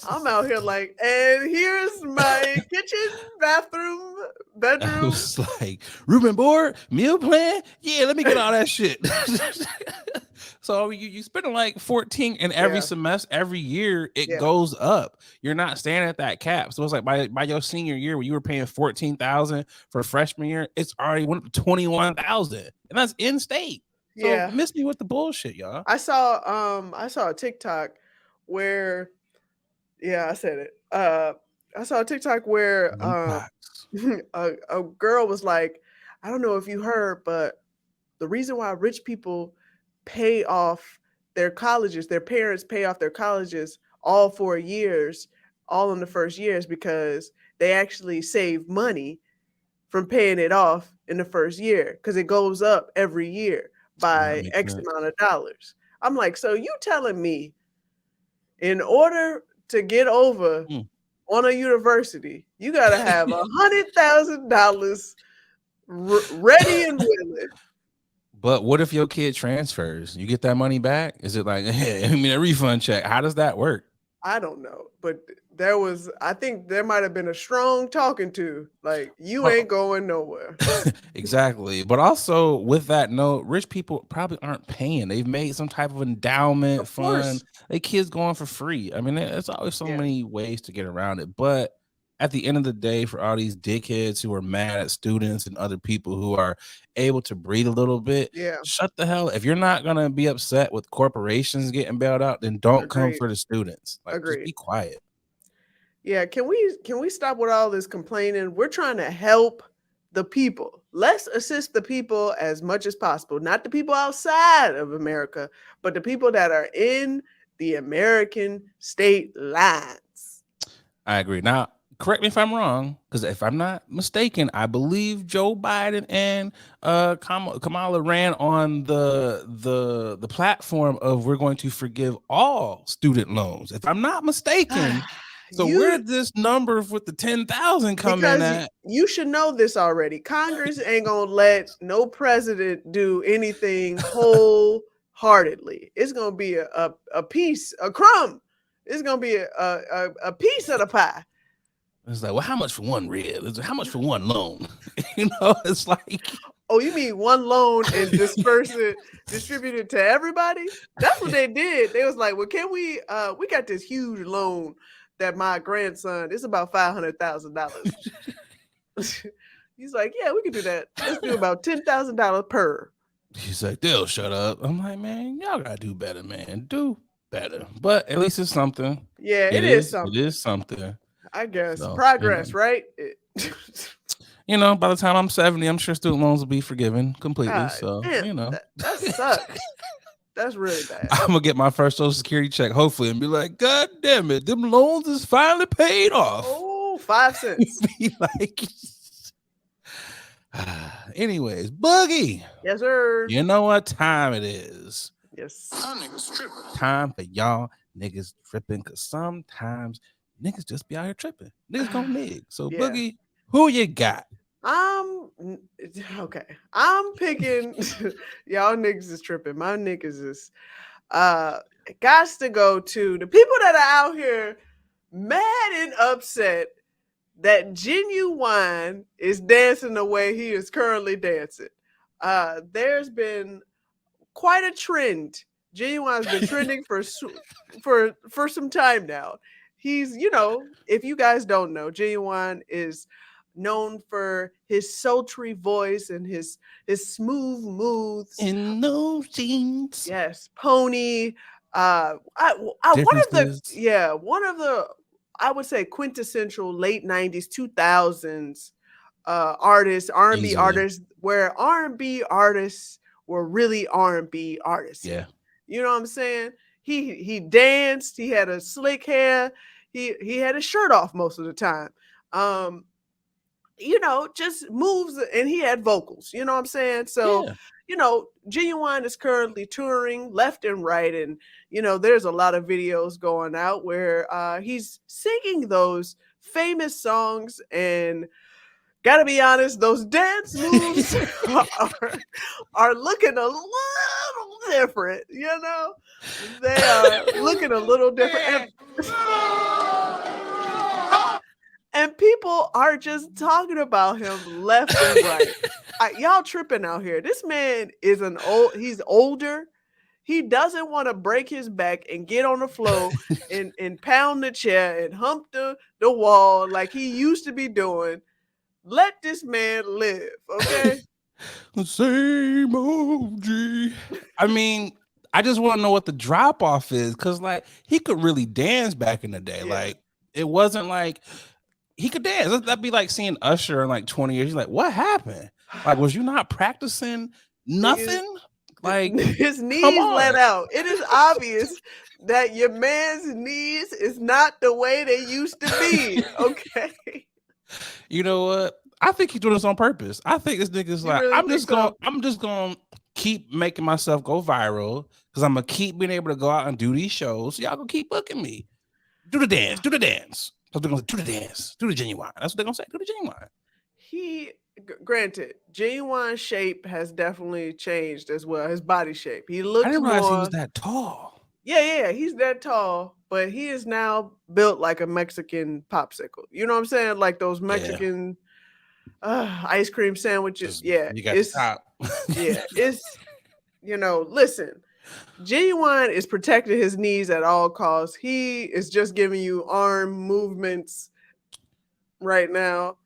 I'm out here like, and here's my kitchen, bathroom, I bedroom. was like, room and board, meal plan? Yeah, let me get all that shit. So you spending like 14 in every semester, every year it goes up. You're not staying at that cap. So it's like by your senior year where you were paying 14,000 for freshman year, it's already went up to 21,000. And that's in state. So miss me with the bullshit, y'all. I saw a TikTok where I said it. I saw a TikTok where a girl was like, I don't know if you heard, but the reason why rich people pay off their colleges, their parents pay off their colleges all 4 years, all in the first year, is because they actually save money from paying it off in the first year because it goes up every year by X amount of dollars. I'm like, so you telling me in order to get over on a university, you got to have $100,000 ready and willing. But what if your kid transfers? You get that money back? Is it like, hey, I mean, a refund check? How does that work? I don't know, but I think there might have been a strong talking to, like, you ain't going nowhere. Exactly. But also with that note, rich people probably aren't paying. They've made some type of endowment fund. They kids going for free. I mean, there's always so many ways to get around it. But at the end of the day, for all these dickheads who are mad at students and other people who are able to breathe a little bit, shut the hell. If you're not going to be upset with corporations getting bailed out, then don't come for the students. Like, just be quiet. Yeah, can we stop with all this complaining? We're trying to help the people. Let's assist the people as much as possible. Not the people outside of America, but the people that are in the American state lines. I agree. Now, correct me if I'm wrong, because if I'm not mistaken, I believe Joe Biden and Kamala ran on the platform of we're going to forgive all student loans. If I'm not mistaken. So where did this number with the 10,000 come in at? You should know this already. Congress ain't gonna let no president do anything wholeheartedly. It's gonna be a piece, a crumb. It's gonna be a piece of the pie. It's like, well, how much for one rib? How much for one loan? It's like, oh, you mean one loan and disperse it, distribute it to everybody? That's what they did. They was like, well, can we got this huge loan that my grandson, it's about $500,000. He's like, yeah, we can do that. Let's do about $10,000 per. He's like, they'll shut up. I'm like, man, y'all gotta do better, man. Do better. But at least it's something. Yeah, it is something. It is something. I guess. So, progress, right? By the time I'm 70, I'm sure student loans will be forgiven completely. So, man, that sucks. That's really bad. I'm gonna get my first Social Security check, hopefully, and be like, God damn it, them loans is finally paid off. Oh, 5 cents. Be like, anyways, Boogie. Yes, sir. You know what time it is? Yes. Time for y'all niggas tripping, because sometimes niggas just be out here tripping. Niggas gonna nig. So, Boogie, who you got? Okay. I'm picking y'all niggas is tripping. My niggas is gots to go to the people that are out here mad and upset that Genuine is dancing the way he is currently dancing. There's been quite a trend. Genuine's been trending for some time now. He's, if you guys don't know, Genuine is known for his sultry voice and his smooth moves in those jeans. Yes, Pony. One of the I would say quintessential late 90s, 2000s artists, R&B artists, where R&B artists were really R&B artists. Yeah. You know what I'm saying? He danced, he had a slick hair, he had his shirt off most of the time. Just moves, and he had vocals, you know what I'm saying? So, Genuine is currently touring left and right. And, there's a lot of videos going out where he's singing those famous songs and Gotta be honest, those dance moves are looking a little different, you know? They are looking a little different. And people are just talking about him left and right. Y'all tripping out here. This man is he's older. He doesn't want to break his back and get on the floor and pound the chair and hump the wall like he used to be doing. Let this man live, okay? The same OG. I mean, I just want to know what the drop off is, because like he could really dance back in the day. Yeah. Like it wasn't like he could dance. That'd be like seeing Usher in like 20 years. He's like, what happened? Like, was you not practicing nothing? Like, his knees come on. let out. It is obvious that your man's knees is not the way they used to be. Okay. You know what? I think he's doing this on purpose. I think this nigga's like, really I'm just so? gonna keep making myself go viral because I'm gonna keep being able to go out and do these shows. Y'all gonna keep booking me. Do the dance. Do the dance. Because they're gonna say, do the dance. Do the genuine. That's what they're gonna say. Do the genuine. Granted, Genuine shape has definitely changed as well. His body shape. He looks I didn't realize more. he was that tall. Yeah, he's that tall, but he is now built like a Mexican popsicle. You know what I'm saying? Like those Mexican ice cream sandwiches. Yeah, You got the top. Yeah, it's listen. Genuine is protecting his knees at all costs. He is just giving you arm movements right now.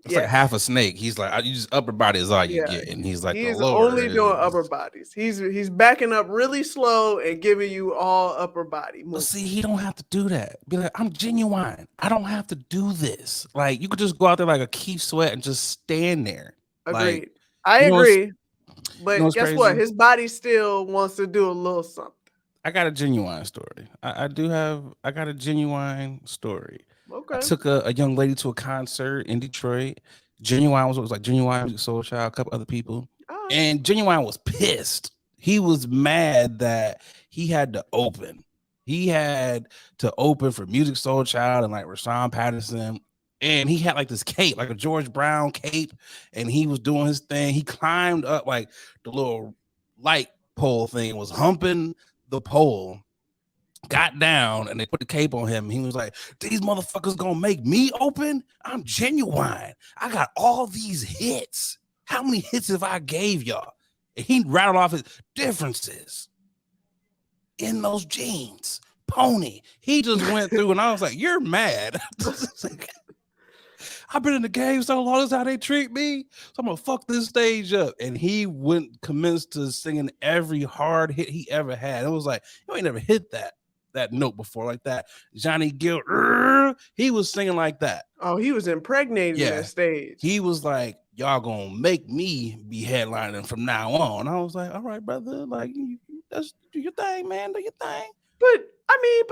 It's like half a snake. He's like, you just upper body is all you get, and he's like, he's the lower only doing upper bodies. He's backing up really slow and giving you all upper body movements. See, he don't have to do that. Be like, I'm genuine. I don't have to do this. Like, you could just go out there like a Keith Sweat and just stand there. Agreed. Like, I agree. But guess crazy? what? His body still wants to do a little something. I got a genuine story. I got a genuine story. Okay. I took a young lady to a concert in Detroit. Genuine was like Genuine, Soulja, a couple other people. And Genuine was pissed. He was mad that he had to open. He had to open for Music Soul Child and like Rashawn Patterson. And he had like this cape, like a George Brown cape. And he was doing his thing. He climbed up like the little light pole thing, was humping the pole, got down, and they put the cape on him. He was like, these motherfuckers gonna make me open? I'm genuine. I got all these hits. How many hits have I gave y'all? And he rattled off his differences in those jeans. Pony. He just went through, and I was like, you're mad. I've been in the game so long, that's how they treat me. So I'm gonna fuck this stage up. And he commenced to singing every hard hit he ever had. It was like, you ain't never hit that note before like that. Johnny Gill, he was singing like that. Oh, he was impregnating that stage. He was like, y'all gonna make me be headlining from now on. I was like, all right, brother, like, just do your thing, man, do your thing. But I mean,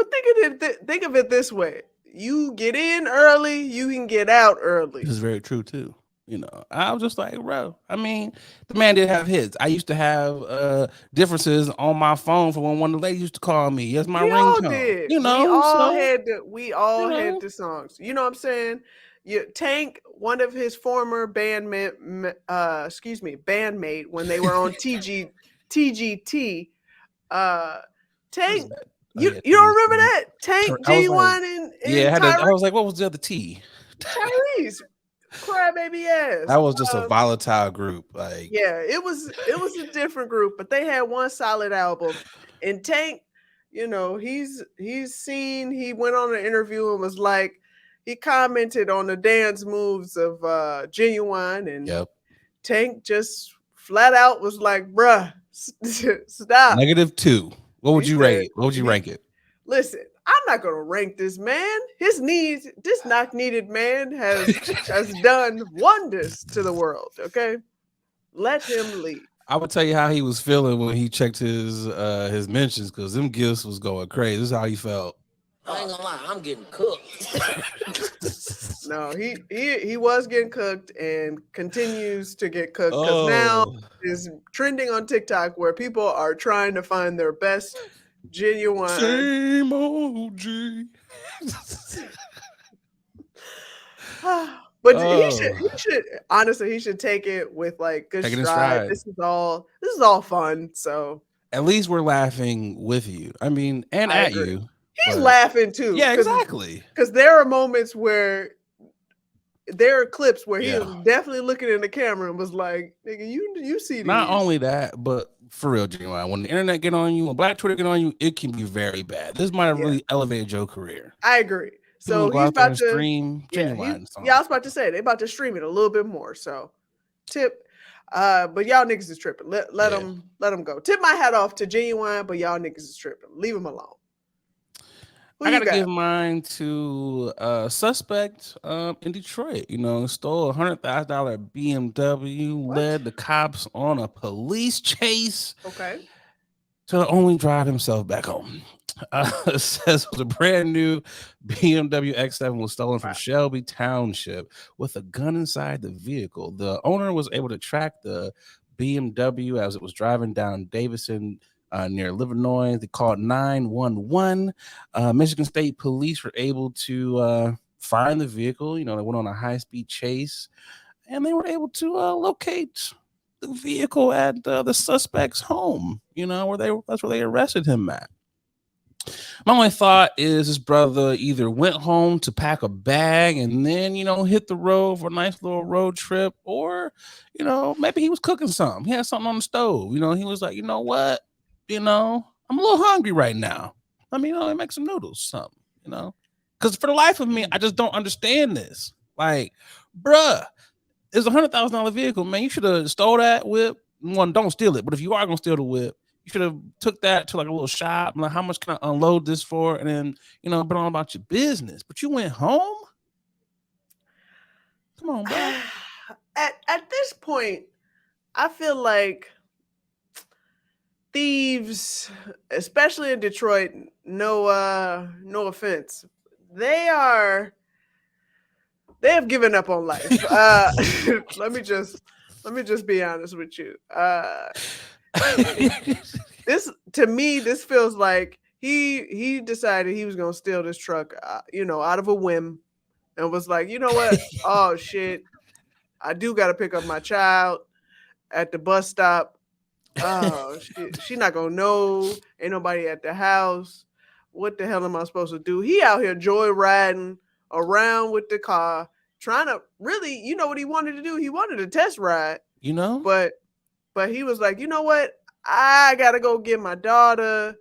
think of it this way. You get in early, you can get out early. This is very true too. You know, I was just like, bro, I mean, the man did have hits. I used to have differences on my phone for when one of the ladies used to call me. Yes, my ringtone. You know, we all had the songs. You know what I'm saying? Tank, one of his former bandmate when they were on TGT. Tank, you don't remember that? Tank, Genuine, and I was like, what was the other T? Tyrese, crybaby ass. That was just a volatile group. Like, yeah, it was a different group, but they had one solid album. And Tank, he's seen. He went on an interview and was like, he commented on the dance moves of Genuine, and Tank just flat out was like, bruh, stop. -2. What would you rate it? What would you rank it? Listen, I'm not gonna rank this man. His needs, this knock-needed man has done wonders to the world. Okay, let him leave. I would tell you how he was feeling when he checked his mentions, because them gifts was going crazy. This is how he felt. I ain't gonna lie, I'm getting cooked. No, he was getting cooked and continues to get cooked, because now is trending on TikTok where people are trying to find their best Genuine. Same OG. But Oh, he should honestly, he should take it with like good taking it in stride. stride. This is all fun. So At least we're laughing with you. I mean, and I at agree. you. He's But laughing too, yeah, exactly. because there are moments where there are clips where he Yeah. was definitely looking in the camera and was like, "Nigga, you see these." Not only that, but for real, Genuine, when the internet get on you, when Black Twitter get on you, it can be very bad. This might have Yeah. really elevated your career. I agree. People So will go he's out there about and to, stream Genuine songs. I was about to say they about to stream it a little bit more. So tip, but y'all niggas is tripping. Let them go. Tip my hat off to Genuine, but y'all niggas is tripping. Leave them alone. Who I you gotta got? give mine to a suspect in Detroit. You know, stole $100,000 BMW, What? led the cops on a police chase Okay. to only drive himself back home. It says it was a brand new BMW X7 was stolen from Shelby Township with a gun inside the vehicle. The owner was able to track the BMW as it was driving down Davison near Illinois. They called 911. Michigan State Police were able to find the vehicle. You know, they went on a high-speed chase, and they were able to locate the vehicle at the suspect's home. You know, that's where they arrested him at. My only thought is his brother either went home to pack a bag and then, you know, hit the road for a nice little road trip, or, you know, maybe he was cooking something. He had something on the stove. You know, he was like, you know what? You know, I'm a little hungry right now. Let me, you know, make some noodles, something, you know? Because for the life of me, I just don't understand this. Like, bruh, it's $100,000 vehicle, man. You should have stole that whip. One, don't steal it. But if you are gonna steal the whip, you should have took that to like a little shop. Like, how much can I unload this for? And then, you know, been on about your business. But you went home. Come on, bro. At this point, I feel like thieves, especially in Detroit, no offense, they have given up on life. Let me just be honest with you. This feels like he decided he was gonna steal this truck, you know, out of a whim, and was like, you know what? Oh shit, I do got to pick up my child at the bus stop. Oh shit, she not gonna know. Ain't nobody at the house. What the hell am I supposed to do? He out here joyriding around with the car, trying to really, you know what he wanted to do? He wanted a test ride. You know? But he was like, you know what? I gotta go get my daughter.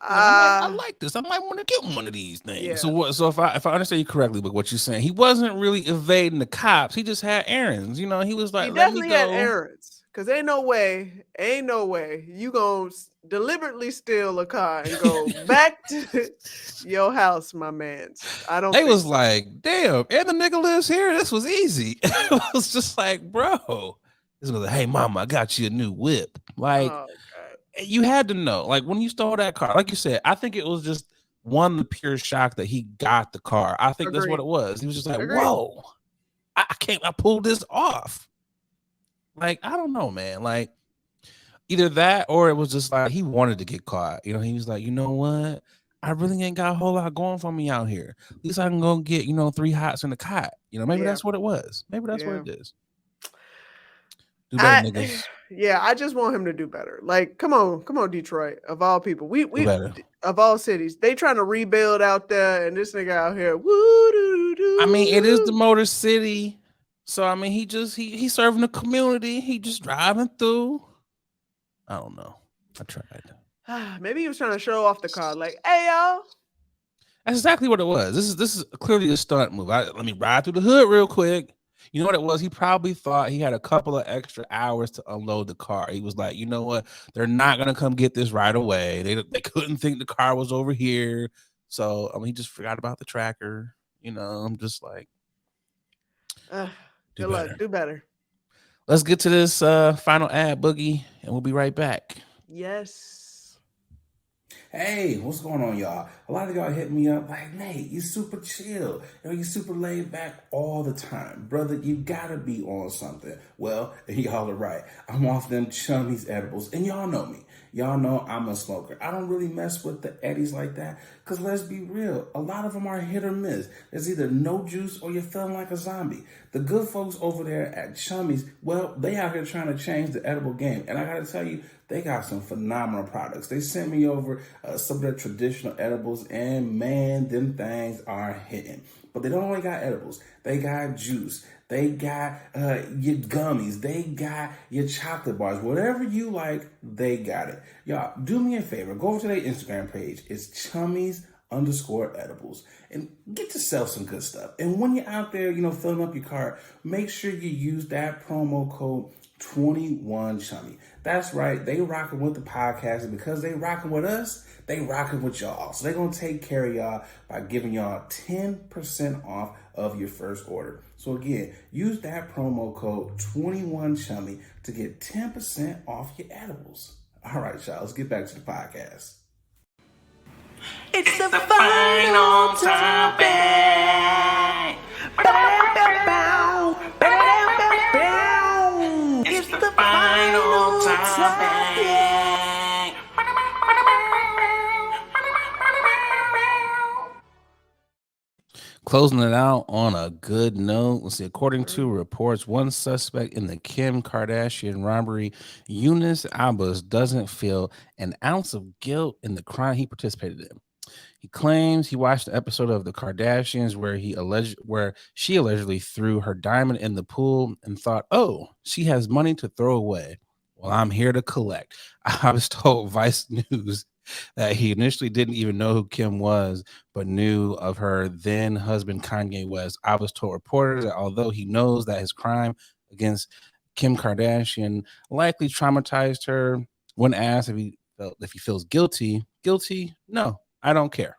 I like this. I might want to get one of these things. Yeah. So what? So if I understand you correctly, but what you're saying, he wasn't really evading the cops. He just had errands. You know, he was like, He let me definitely go. had errands. Cause ain't no way you gonna deliberately steal a car and go back to your house, my man. I don't. They was like, damn, and the nigga lives here. This was easy. It was just like, bro. This was like, hey, mama, I got you a new whip. Like, you had to know. Like, when you stole that car, like you said, I think it was just the pure shock that he got the car. I think that's what it was. He was just like, whoa, I pulled this off. Like, I don't know, man. Like, either that or it was just like he wanted to get caught. You know, he was like, you know what? I really ain't got a whole lot going for me out here. At least I can go get, you know, 3 hots in the cot. You know, maybe that's what it was. Maybe that's what it is. Do better, niggas. Yeah, I just want him to do better. Like, come on, Detroit, of all people. We of all cities. They trying to rebuild out there, and this nigga out here. I mean, it is the Motor City. So I mean, he serving the community. He just driving through. I don't know. I tried. Maybe he was trying to show off the car. Like, hey y'all. That's exactly what it was. This is clearly a stunt move. Let me ride through the hood real quick. You know what it was? He probably thought he had a couple of extra hours to unload the car. He was like, you know what? They're not gonna come get this right away. They couldn't think the car was over here. So I mean, he just forgot about the tracker. You know, I'm just like, do better. Let's get to this final ad, Boogie, and we'll be right back. Yes. Hey, what's going on, y'all? A lot of y'all hit me up like, Nate, you super chill. You super laid back all the time. Brother, you gotta be on something. Well, y'all are right. I'm off them chummies edibles, and y'all know me. Y'all know I'm a smoker. I don't really mess with the eddies like that Because let's be real, a lot of them are hit or miss. There's either no juice or you're feeling like a zombie. The good folks over there at Chummies, well, they out here trying to change the edible game. And I got to tell you, they got some phenomenal products. They sent me over some of their traditional edibles, and man, them things are hitting. But they don't only got edibles. They got juice. They got your gummies. They got your chocolate bars. Whatever you like, they got it. Y'all, do me a favor. Go over to their Instagram page. It's Chummies_edibles. And get yourself some good stuff. And when you're out there, filling up your cart, make sure you use that promo code 21Chummy. That's right. They rocking with the podcast, and because they rocking with us, they rocking with y'all. So they're going to take care of y'all by giving y'all 10% off of your first order. So again, use that promo code 21Chummy to get 10% off your edibles. All right, y'all, let's get back to the podcast. It's the final topic. It's the final topic. Closing it out on a good note. Let's see. According to reports, one suspect in the Kim Kardashian robbery, Eunice Abbas, doesn't feel an ounce of guilt in the crime he participated in. He claims he watched the episode of The Kardashians where she allegedly threw her diamond in the pool and thought, "Oh, she has money to throw away. Well, I'm here to collect." I was told Vice News that he initially didn't even know who Kim was, but knew of her then husband Kanye West. I was told reporters that although he knows that his crime against Kim Kardashian likely traumatized her, when asked if he feels guilty, no, I don't care.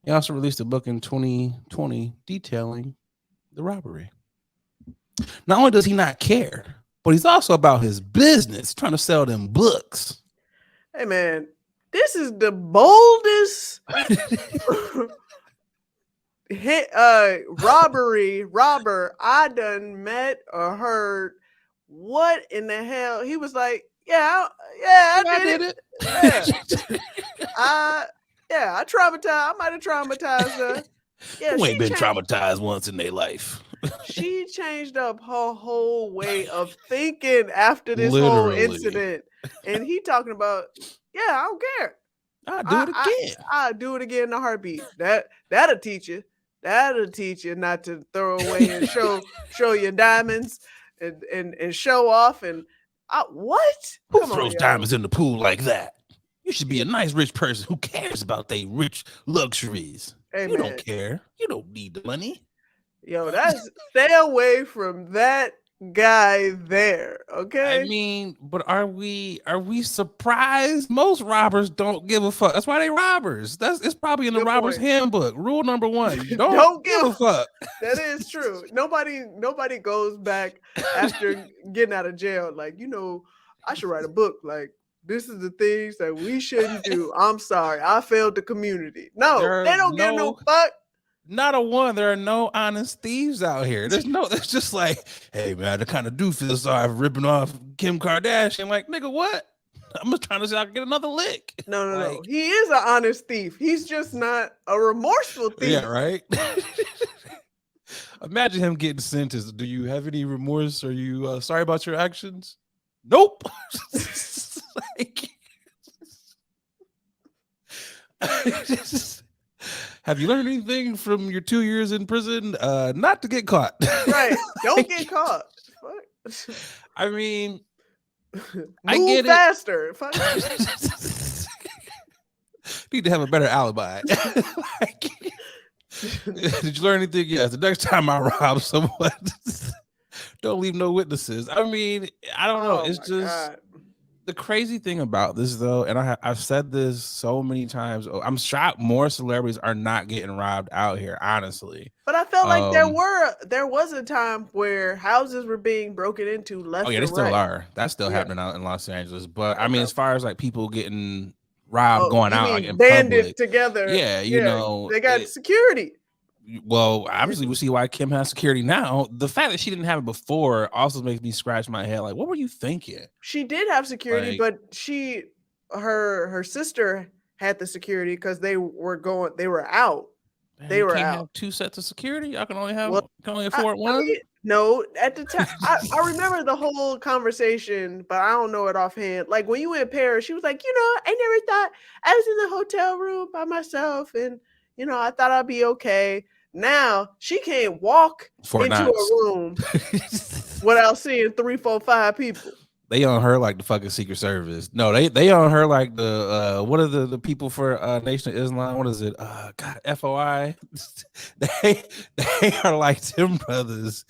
He also released a book in 2020 detailing the robbery. Not only does he not care, but he's also about his business, trying to sell them books. Hey man, this is the boldest robber I done met or heard. What in the hell? He was like, I did it. I traumatized. I might have traumatized her. Yeah, who ain't been traumatized once in their life? She changed up her whole way of thinking after this whole incident. And he talking about, I don't care. I'll do it again. I'll do it again in a heartbeat. That'll teach you. That'll teach you not to throw away and show your diamonds and show off. And what? Who throws diamonds in the pool like that? You should be a nice rich person who cares about their rich luxuries. Hey, you don't care. You don't need the money. Yo, stay away from that guy there, okay? I mean, but are we surprised? Most robbers don't give a fuck. That's why they robbers. It's probably in the robber's handbook. Rule number 1: don't give a fuck. That is true. Nobody goes back after getting out of jail like, I should write a book like, this is the things that we shouldn't do. I'm sorry, I failed the community. No, they don't give no fuck. Not a one. There are no honest thieves out here. It's just like, hey man, I kind of do feel sorry for ripping off Kim Kardashian. Like, nigga, what? I'm just trying to say I can get another lick. No. He is an honest thief. He's just not a remorseful thief. Yeah, right. Imagine him getting sentenced. Do you have any remorse? Are you sorry about your actions? Nope. Have you learned anything from your 2 years in prison? Not to get caught. Right. Don't get caught. Fuck. I mean, I get faster. Need to have a better alibi. Did you learn anything? Yes. The next time I rob someone, don't leave no witnesses. I mean, I don't know. It's just God. The crazy thing about this, though, and I've said this so many times. I'm shocked more celebrities are not getting robbed out here, honestly. But I felt like there was a time where houses were being broken into left. Oh yeah, they still are. That's still happening out in Los Angeles. But I mean, as far as like people getting robbed, going out like in banded public, together. Yeah, you know, they got security. Well, obviously, we see why Kim has security now. The fact that she didn't have it before also makes me scratch my head. Like, what were you thinking? She did have security, but her sister had the security because they were out. Man, They you were can't out. have 2 sets of security. I can only Well, afford I one. mean, no, at the time, I remember the whole conversation, but I don't know it offhand. Like when you went in Paris, she was like, I never thought I was in the hotel room by myself, and I thought I'd be okay. Now she can't walk Fort into a Knox. room without seeing 3, 4, 5 people. They on her like the fucking Secret Service. No, they on her like the what are the people for Nation of Islam? What is it? God, FOI. they are like them brothers.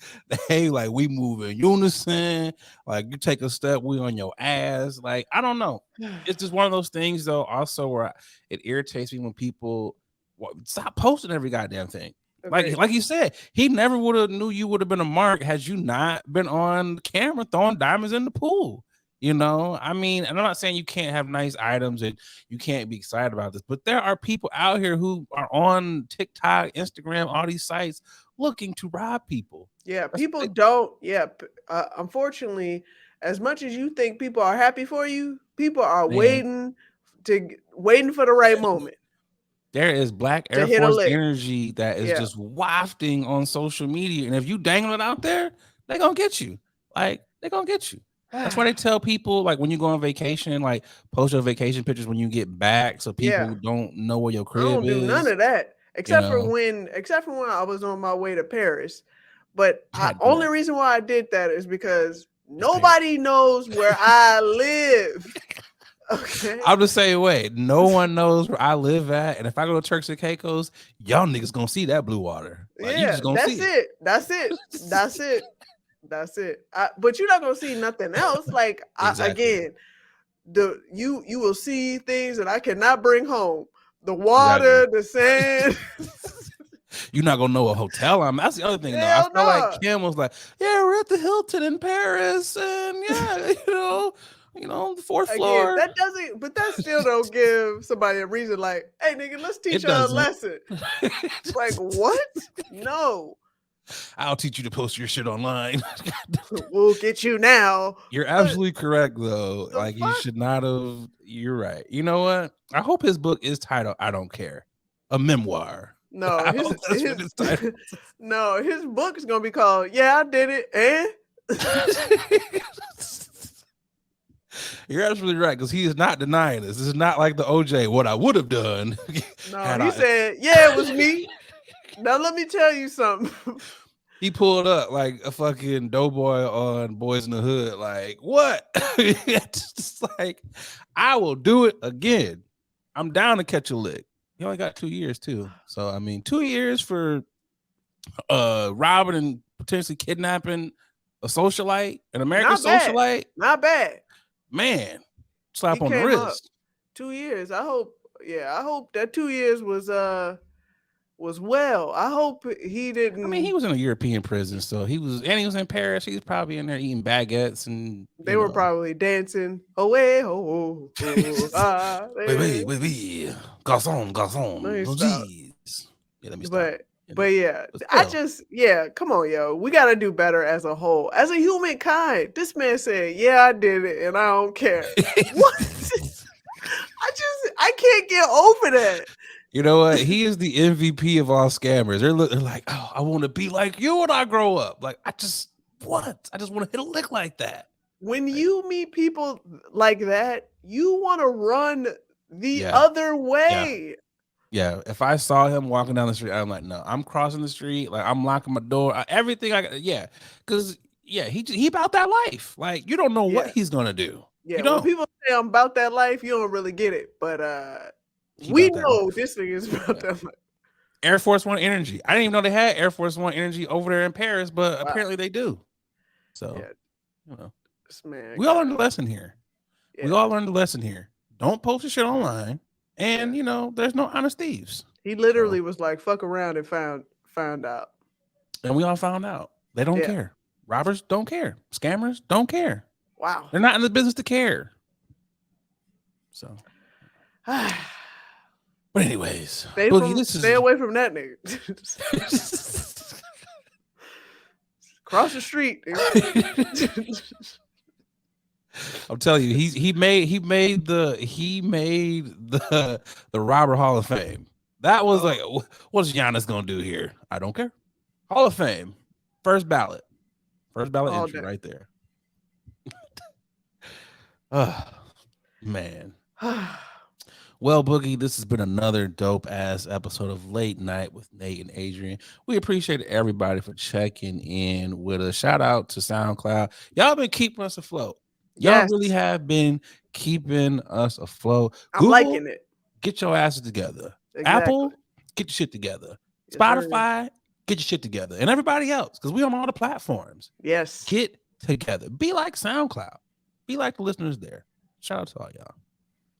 They like we move in unison. Like you take a step, we on your ass. Like I don't know. It's just one of those things though. Also, where it irritates me when people stop posting every goddamn thing. Okay. Like you said, he never would have knew you would have been a mark had you not been on camera throwing diamonds in the pool. I mean, and I'm not saying you can't have nice items and you can't be excited about this, but there are people out here who are on TikTok, Instagram, all these sites looking to rob people. Yeah, people don't. Yeah, unfortunately, as much as you think people are happy for you, people are waiting for the right moment. There is Black Air Force energy that is just wafting on social media. And if you dangle it out there, they're going to get you. Like, they're going to get you. That's why they tell people, like, when you go on vacation, like, post your vacation pictures when you get back so people don't know where your crib is. I don't do none of that. Except for when I was on my way to Paris. But the only reason why I did that is because nobody knows where I live. Okay. I'm the same way. No one knows where I live at, and if I go to Turks and Caicos, y'all niggas gonna see that blue water. Like, you just gonna see it. That's it. But you're not gonna see nothing else. Like again, you will see things that I cannot bring home. The water, the sand. You're not gonna know a hotel. That's the other thing. Though. I feel like Kim was like, "Yeah, we're at the Hilton in Paris, and yeah, the 4th floor." That doesn't, but that still don't give somebody a reason. Like, hey, nigga, let's teach her a lesson. Like, what? No. I'll teach you to post your shit online. We'll get you now. You're absolutely correct, though. Like, you should not have. You're right. You know what? I hope his book is titled "I Don't Care," a memoir. No, his book is gonna be called "Yeah, I Did It," and you're absolutely right, because he is not denying this. This is not like the OJ, what I would have done. No, he said, "Yeah, it was me." Now let me tell you something. He pulled up like a fucking doughboy on Boys in the Hood. Like, what? It's just like, I will do it again. I'm down to catch a lick. He only got 2 years too. So I mean, 2 years for robbing and potentially kidnapping a socialite, an American socialite. Not bad. Man, slap on the wrist. 2 years. I hope that 2 years was well. I hope he didn't. I mean, he was in a European prison, so he was in Paris. He was probably in there eating baguettes, and they were probably dancing. Away, oh, oui, garçon. Oh, jeez. Yeah, let me stop. But come on, yo. We got to do better as a whole. As a humankind, this man said, "Yeah, I did it, and I don't care." What? I can't get over that. You know what? He is the MVP of all scammers. They're like, "Oh, I want to be like you when I grow up." Like, I just want to hit a lick like that. When you meet people like that, you want to run the other way. Yeah, if I saw him walking down the street, I'm like, no, I'm crossing the street. Like, I'm locking my door. Everything I got. Yeah, because he about that life. Like, you don't know what he's gonna do. Yeah, when people say I'm about that life, you don't really get it. But we know this thing is about that life. Air Force One energy. I didn't even know they had Air Force One energy over there in Paris, but apparently they do. So, we all learned a lesson here. Yeah. We all learned a lesson here. Don't post your shit online. And there's no honest thieves. He literally was like, "Fuck around and found out." And we all found out. They don't care. Robbers don't care. Scammers don't care. Wow. They're not in the business to care. So. But anyways, stay away from that nigga. Cross the street. I'm telling you, he made the Robert Hall of Fame. That was like, what's Giannis gonna do here? I don't care. Hall of Fame, first ballot All entry day. right there. Oh man. Well, Boogie, this has been another dope ass episode of Late Night with Nate and Adrian. We appreciate everybody for checking in with us. Shout out to SoundCloud. Y'all been keeping us afloat. Y'all really have been keeping us afloat. I'm Google, liking it. get your asses together. Exactly. Apple, get your shit together. Yes, Spotify, get your shit together. And everybody else, because we on all the platforms. Yes. Get together. Be like SoundCloud. Be like the listeners there. Shout out to all y'all.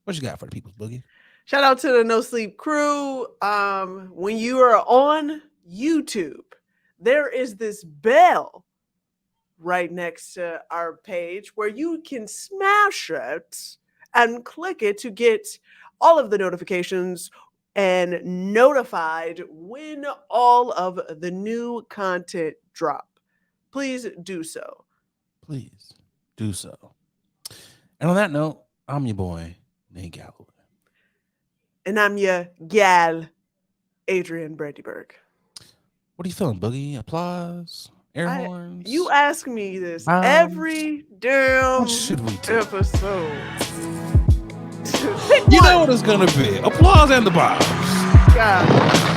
What you got for the people's Boogie? Shout out to the No Sleep crew. When you are on YouTube, there is this bell right next to our page where you can smash it and click it to get all of the notifications and notified when all of the new content drop. Please do so. Please do so. And on that note, I'm your boy, Nate Galloway. And I'm your gal, Adrian Brandyberg. What are you feeling, Boogie? Applause? Air horns? You ask me this every damn What should we do? episode. You know what it's going to be. Applause and the bombs. God.